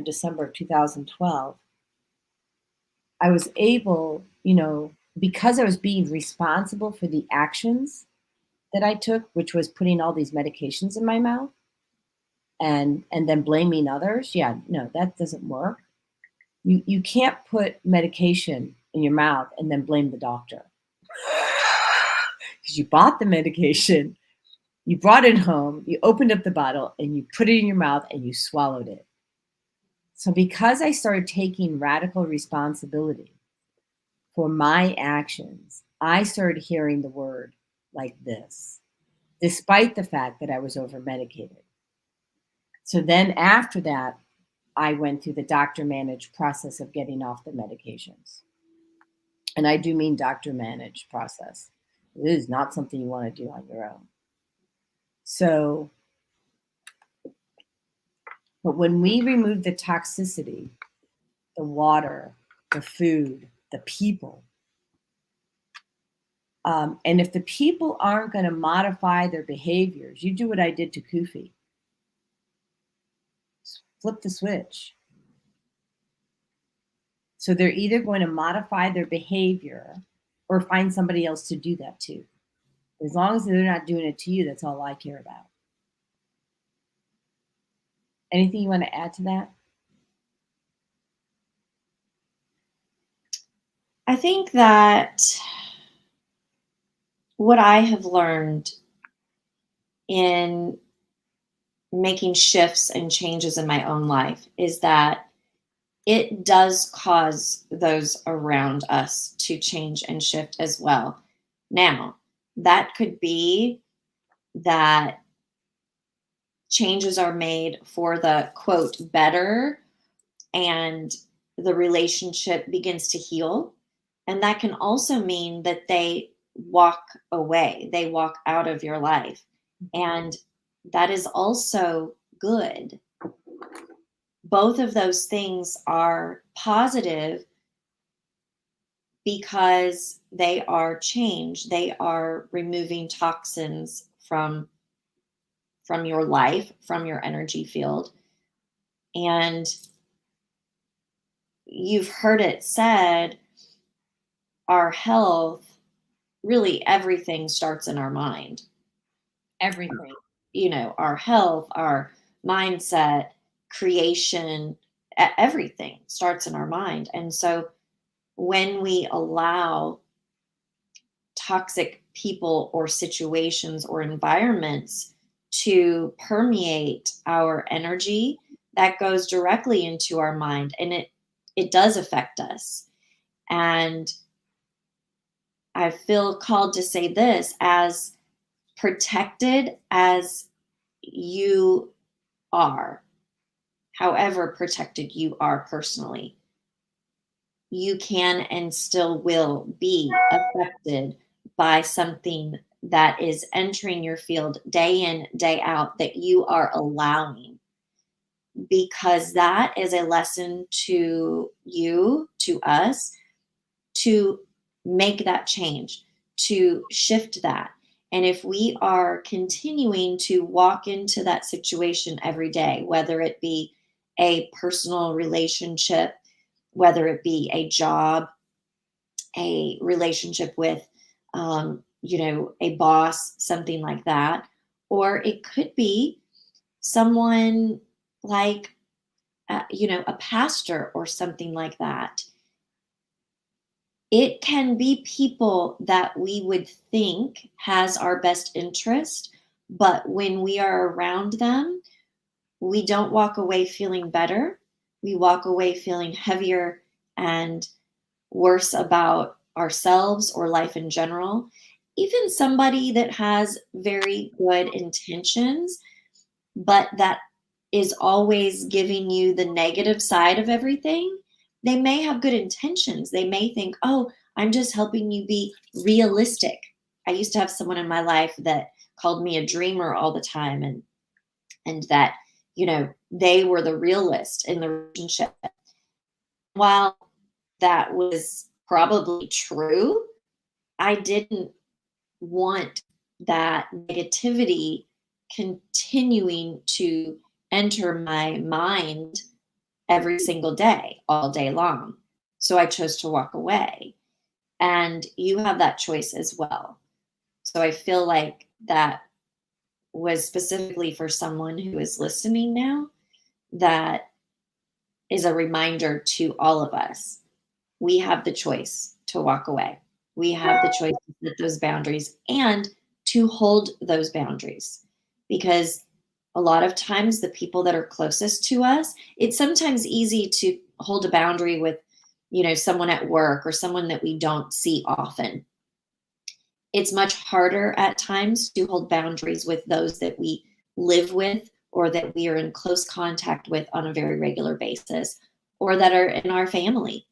December of 2012, I was able, because I was being responsible for the actions that I took, which was putting all these medications in my mouth and then blaming others. Yeah, no, that doesn't work. You can't put medication in your mouth and then blame the doctor. Because you bought the medication, you brought it home, you opened up the bottle, and you put it in your mouth and you swallowed it. So because I started taking radical responsibility for my actions, I started hearing the word like this, despite the fact that I was over-medicated. So then after that, I went through the doctor-managed process of getting off the medications. And I do mean doctor-managed process. It is not something you want to do on your own. So, but when we remove the toxicity, the water, the food, the people, and if the people aren't going to modify their behaviors, you do what I did to Kufi. Flip the switch. So they're either going to modify their behavior or find somebody else to do that to. As long as they're not doing it to you, that's all I care about. Anything you want to add to that? I think that what I have learned in making shifts and changes in my own life is that it does cause those around us to change and shift as well. Now, that could be that changes are made for the quote better and the relationship begins to heal. And that can also mean that they walk away, they walk out of your life. And that is also good. Both of those things are positive because they are change. They are removing toxins from your life, from your energy field. And you've heard it said, our health, really everything starts in our mind. Everything. You know, our health, our mindset, creation, everything starts in our mind. And so when we allow toxic people or situations or environments to permeate our energy, that goes directly into our mind, and it does affect us. And I feel called to say this: as protected as you are, however protected you are personally, you can and still will be affected by something that is entering your field day in, day out, that you are allowing, because that is a lesson to you, to us, to make that change, to shift that. And if we are continuing to walk into that situation every day, whether it be a personal relationship, whether it be a job, a relationship with, a boss, something like that, or it could be someone like, a pastor or something like that. It can be people that we would think has our best interest, but when we are around them, we don't walk away feeling better. We walk away feeling heavier and worse about ourselves or life in general. Even somebody that has very good intentions, but that is always giving you the negative side of everything. They may have good intentions. They may think, oh, I'm just helping you be realistic. I used to have someone in my life that called me a dreamer all the time, and that, they were the realist in the relationship. While that was probably true, I didn't want that negativity continuing to enter my mind every single day, all day long. So I chose to walk away. And you have that choice as well. So I feel like that was specifically for someone who is listening now, that is a reminder to all of us. We have the choice to walk away. We have the choice to set those boundaries and to hold those boundaries, because a lot of times the people that are closest to us, it's sometimes easy to hold a boundary with, someone at work or someone that we don't see often. It's much harder at times to hold boundaries with those that we live with or that we are in close contact with on a very regular basis, or that are in our family.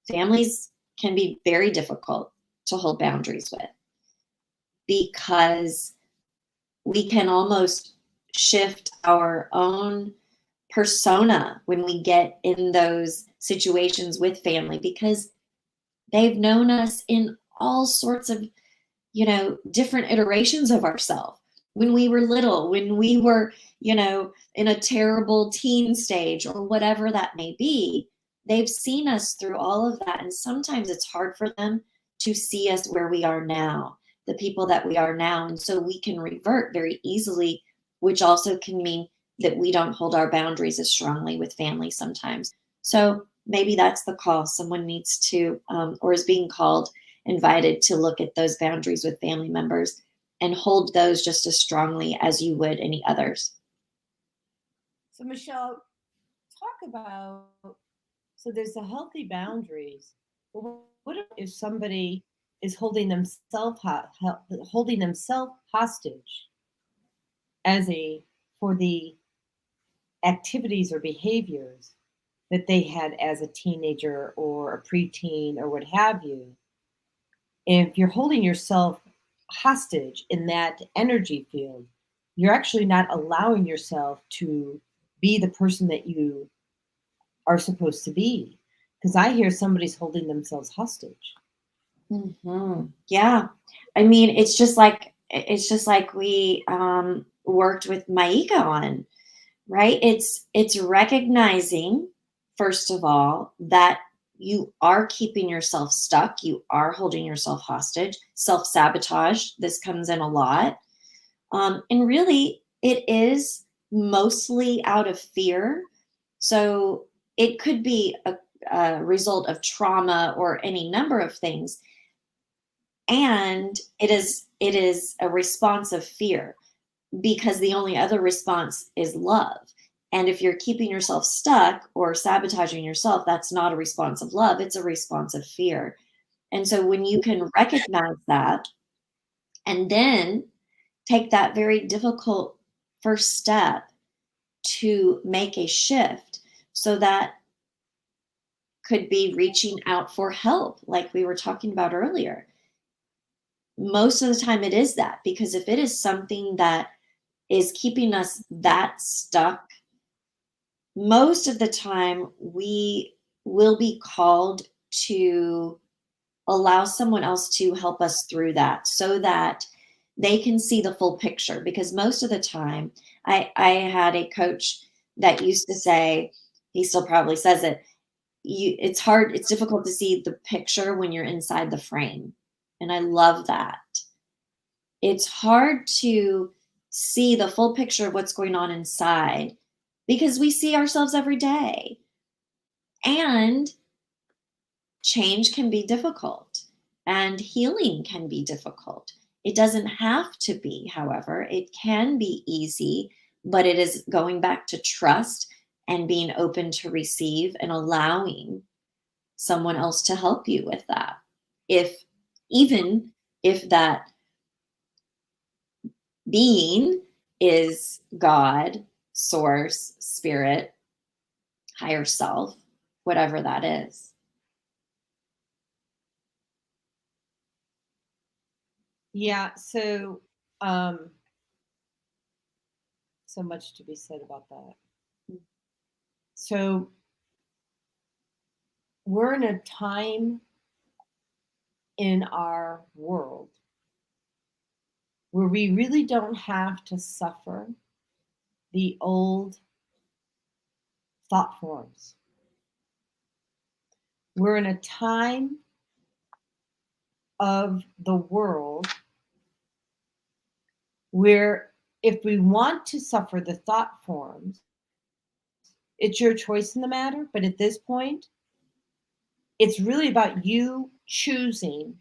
Families can be very difficult to hold boundaries with, because we can almost shift our own persona when we get in those situations with family, because they've known us in all sorts of, different iterations of ourselves. When we were little, when we were, in a terrible teen stage or whatever that may be, they've seen us through all of that. And sometimes it's hard for them to see us where we are now, the people that we are now. And so we can revert very easily, which also can mean that we don't hold our boundaries as strongly with family sometimes. So maybe that's the call. Someone needs to, or is being called, invited to look at those boundaries with family members and hold those just as strongly as you would any others. So Michelle, talk about, so there's the healthy boundaries, but what if somebody is holding themselves hostage for the activities or behaviors that they had as a teenager or a preteen or what have you? If you're holding yourself hostage in that energy field, you're actually not allowing yourself to be the person that you are supposed to be. Because I hear somebody's holding themselves hostage. Mm-hmm. Yeah. I mean, it's just like we worked with Maika on, right? It's recognizing first of all, that you are keeping yourself stuck. You are holding yourself hostage. Self-sabotage, this comes in a lot. And really, it is mostly out of fear. So it could be a result of trauma or any number of things. And it is a response of fear, because the only other response is love. And if you're keeping yourself stuck or sabotaging yourself, that's not a response of love. It's a response of fear. And so when you can recognize that and then take that very difficult first step to make a shift, so that could be reaching out for help, like we were talking about earlier. Most of the time it is that, because if it is something that is keeping us that stuck, most of the time we will be called to allow someone else to help us through that, so that they can see the full picture. Because most of the time, I had a coach that used to say, he still probably says it, it's difficult to see the picture when you're inside the frame. And I love that. It's hard to see the full picture of what's going on inside, because we see ourselves every day. And change can be difficult, and healing can be difficult. It doesn't have to be, however. It can be easy, but it is going back to trust and being open to receive and allowing someone else to help you with that. Even if that being is God, source, spirit, higher self, whatever that is. Yeah, so so much to be said about that. So we're in a time in our world where we really don't have to suffer the old thought forms. We're in a time of the world where if we want to suffer the thought forms, it's your choice in the matter. But at this point, it's really about you choosing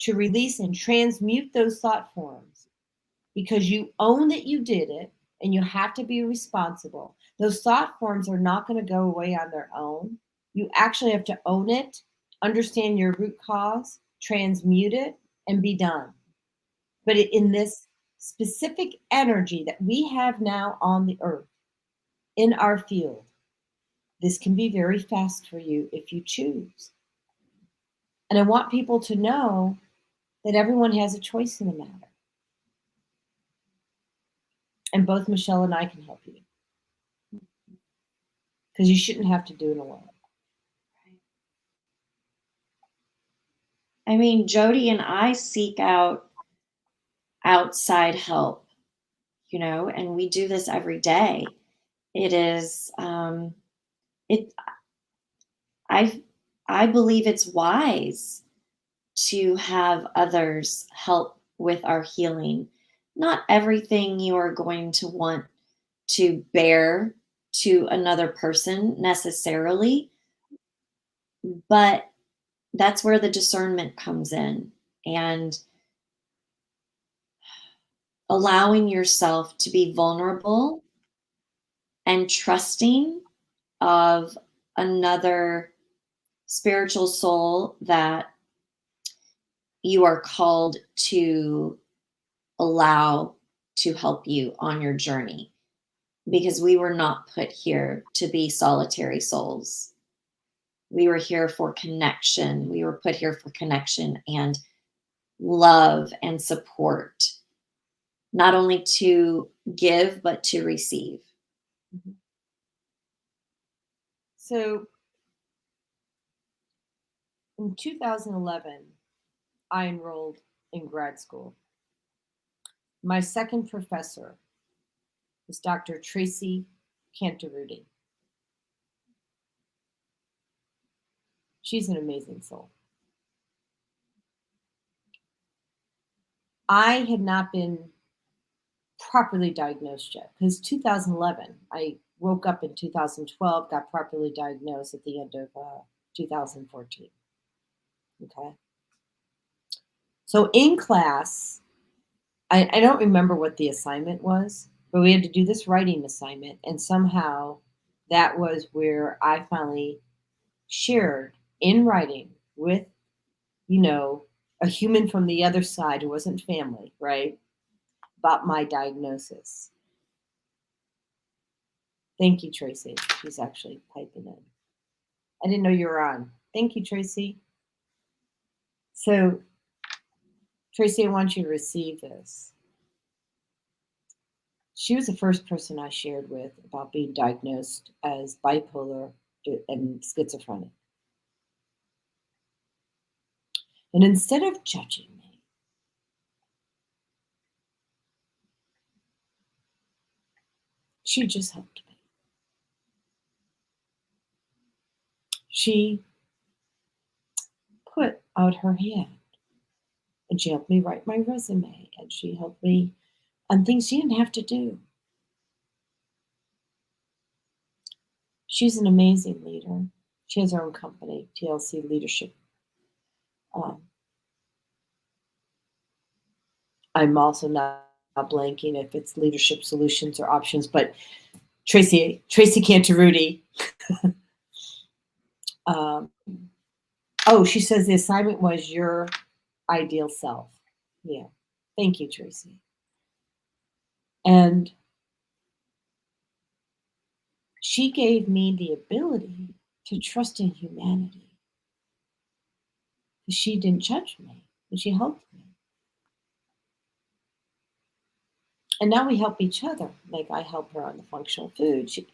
to release and transmute those thought forms, because you own that you did it and you have to be responsible. Those thought forms are not going to go away on their own. You actually have to own it, understand your root cause, transmute it, and be done. But in this specific energy that we have now on the earth, in our field, this can be very fast for you if you choose. And I want people to know that everyone has a choice in the matter. And both Michelle and I can help you. Because you shouldn't have to do it alone. I mean, Jodi and I seek out outside help, and we do this every day. It is, I believe it's wise to have others help with our healing. Not everything you are going to want to bear to another person necessarily, but that's where the discernment comes in, and allowing yourself to be vulnerable and trusting of another spiritual soul that you are called to allow to help you on your journey, because we were not put here to be solitary souls. We were here for connection. We were put here for connection and love and support, not only to give, but to receive. Mm-hmm. So in 2011, I enrolled in grad school. My second professor was Dr. Tracy Cantarutti. She's an amazing soul. I had not been properly diagnosed yet because 2011, I woke up in 2012, got properly diagnosed at the end of 2014. Okay. So in class, I don't remember what the assignment was, but we had to do this writing assignment. And somehow that was where I finally shared in writing with, a human from the other side who wasn't family, right? About my diagnosis. Thank you, Tracy. She's actually piping in. I didn't know you were on. Thank you, Tracy. So, Tracy, I want you to receive this. She was the first person I shared with about being diagnosed as bipolar and schizophrenic. And instead of judging me, she just helped me. She put out her hand and she helped me write my resume and she helped me on things she didn't have to do. She's an amazing leader. She has her own company, TLC Leadership. I'm also not blanking if it's Leadership Solutions or Options, but Tracy Cantaruti. She says the assignment was your ideal self. Yeah. Thank you, Tracy. And she gave me the ability to trust in humanity. She didn't judge me, and she helped me. And now we help each other. Like I help her on the functional food. She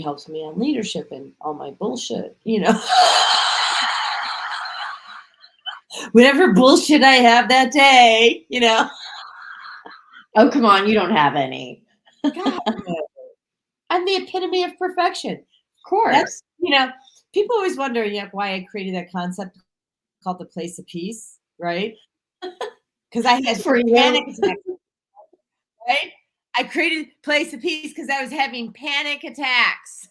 helps me on leadership and all my bullshit, Whatever bullshit I have that day, Oh, come on. You don't have any. God, I'm the epitome of perfection. Of course. People always wonder why I created that concept called the place of peace, right? Because I had panic attacks, right? I created place of peace because I was having panic attacks.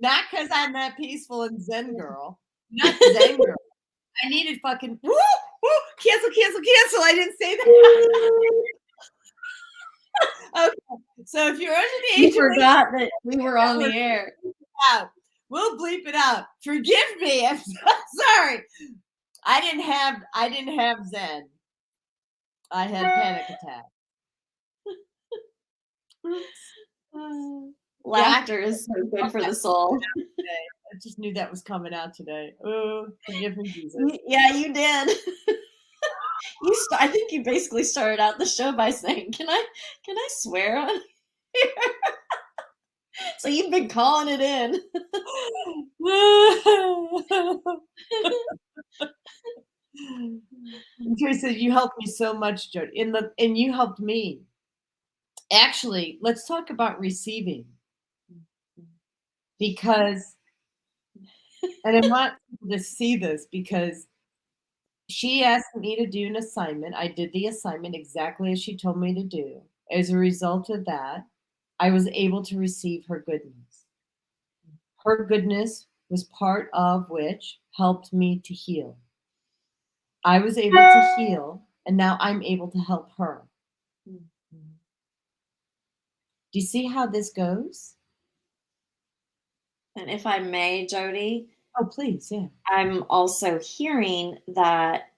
Not because I'm that peaceful and Zen girl. Not Zen girl. I needed fucking cancel. I didn't say that. Okay. So if you're under the age you forgot that we were on the air. We'll bleep it out. Forgive me. I'm so sorry. I didn't have Zen. I had panic attack. Laughter is so good for the soul. I just knew that was coming out today. Oh, forgive me, Jesus. Yeah, you did. I think you basically started out the show by saying, "Can I swear on here?" So you've been calling it in. Teresa, you helped me so much, Jodi, and you helped me. Actually, let's talk about receiving, because, and I want people to see this because she asked me to do an assignment. I did the assignment exactly as she told me to do. As a result of that, I was able to receive her goodness. Her goodness was part of which helped me to heal. I was able to heal, and now I'm able to help her. Do you see how this goes? And if I may, Jodi. Oh, please, yeah. I'm also hearing that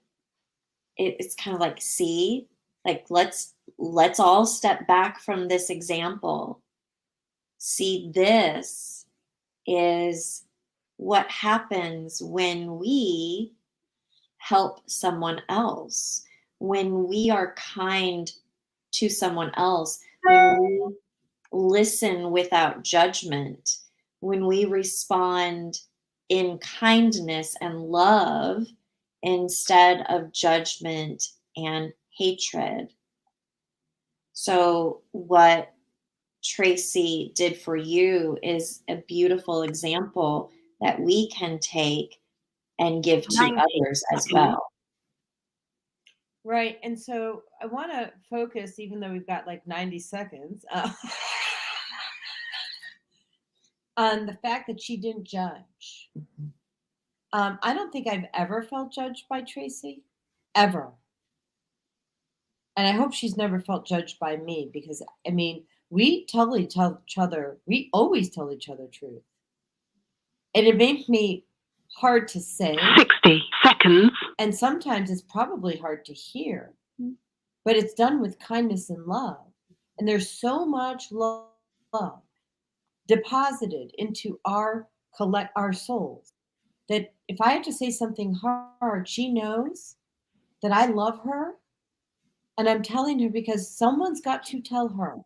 it's kind of like, see, like let's all step back from this example. See, this is what happens when we help someone else, when we are kind to someone else, when we listen without judgment, when we respond in kindness and love instead of judgment and hatred. So what Tracy did for you is a beautiful example that we can take and give to others as well. Right. And so I want to focus, even though we've got like 90 seconds, on the fact that she didn't judge. I don't think I've ever felt judged by Tracy, ever. And I hope she's never felt judged by me, because, I mean, we always tell each other truth. And it makes me hard to say. 60 seconds. And sometimes it's probably hard to hear, but it's done with kindness and love. And there's so much love deposited into our souls that if I have to say something hard, she knows that I love her, and I'm telling her because someone's got to tell her.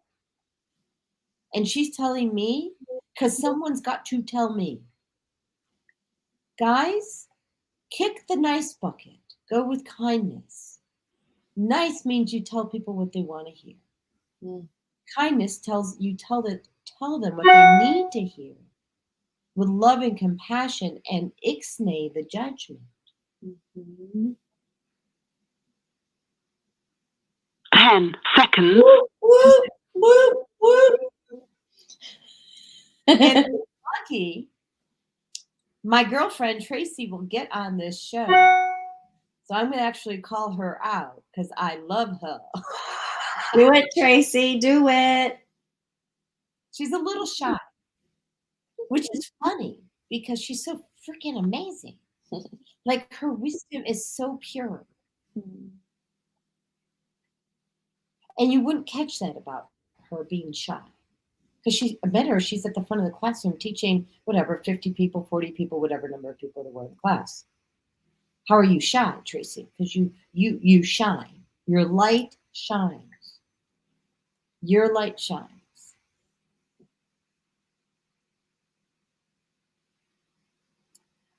And she's telling me because someone's got to tell me. Guys, kick the nice bucket. Go with kindness. Nice means you tell people what they want to hear. Kindness tells you tell them what they need to hear, with love and compassion, and ixnay the judgment. 10 seconds. Woo, woo, woo. And lucky, my girlfriend Tracy will get on this show. So I'm going to actually call her out because I love her. Do it, Tracy. Do it. She's a little shy, which is funny because she's so freaking amazing. Like, her wisdom is so pure. And you wouldn't catch that about her being shy. Because I met her, she's at the front of the classroom teaching, 50 people, 40 people, whatever number of people there were in the class. How are you shy, Tracy? Because you shine. Your light shines. Your light shines.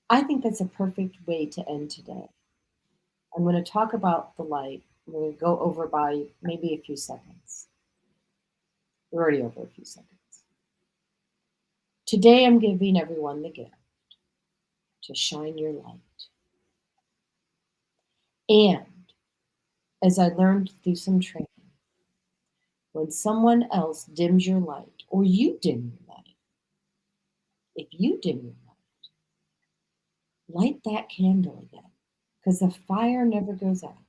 I think that's a perfect way to end today. I'm going to talk about the light. I'm going to go over by maybe a few seconds. We're already over a few seconds. Today, I'm giving everyone the gift to shine your light. And as I learned through some training, when someone else dims your light, or you dim your light, if you dim your light that candle again, because the fire never goes out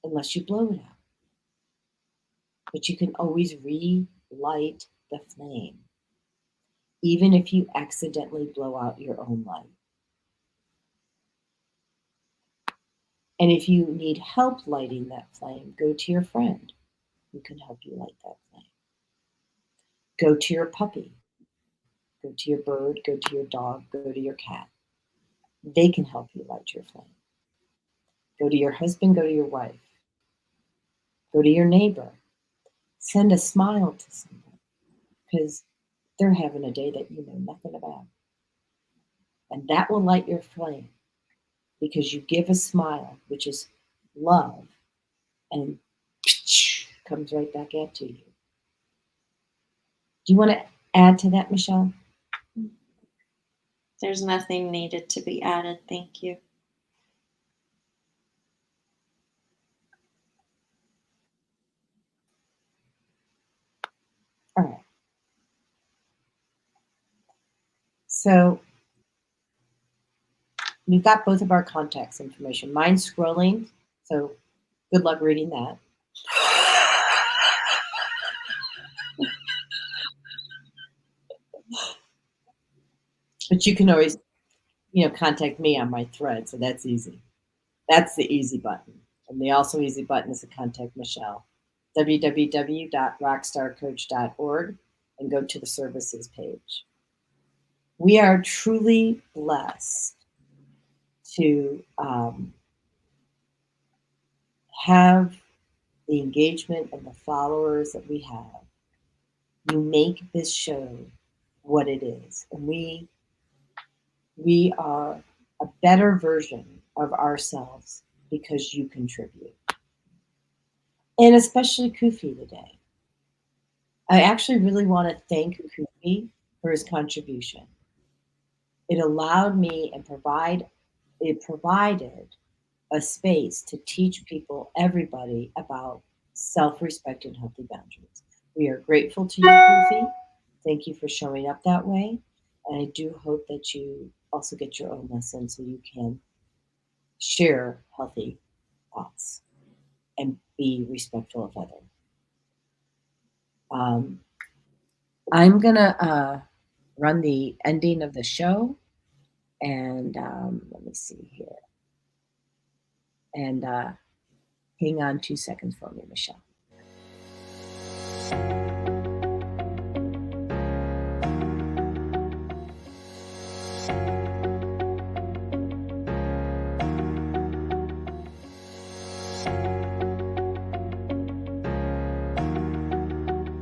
unless you blow it out. But you can always relight the flame, even if you accidentally blow out your own light. And if you need help lighting that flame, go to your friend who can help you light that flame. Go to your puppy, go to your bird, go to your dog, go to your cat. They can help you light your flame. Go to your husband, go to your wife, go to your neighbor. Send a smile to someone because they're having a day that you know nothing about. And that will light your flame because you give a smile, which is love, and comes right back at to you. Do you want to add to that, Michelle? There's nothing needed to be added. Thank you. All right. So we've got both of our contacts information. Mine's scrolling, so good luck reading that. But you can always, contact me on my thread, so that's easy. That's the easy button. And the also easy button is to contact Michelle. www.rockstarcoach.org and go to the services page. We are truly blessed to have the engagement and the followers that we have. You make this show what it is. And we are a better version of ourselves because you contribute. And especially Kufi today. I actually really want to thank Kofi for his contribution. It allowed me and it provided a space to teach people, everybody, about self-respect and healthy boundaries. We are grateful to you, Kofi. Thank you for showing up that way. And I do hope that you also get your own lesson so you can share healthy thoughts and be respectful of others. I'm going to run the ending of the show. And let me see here. And hang on 2 seconds for me, Michelle.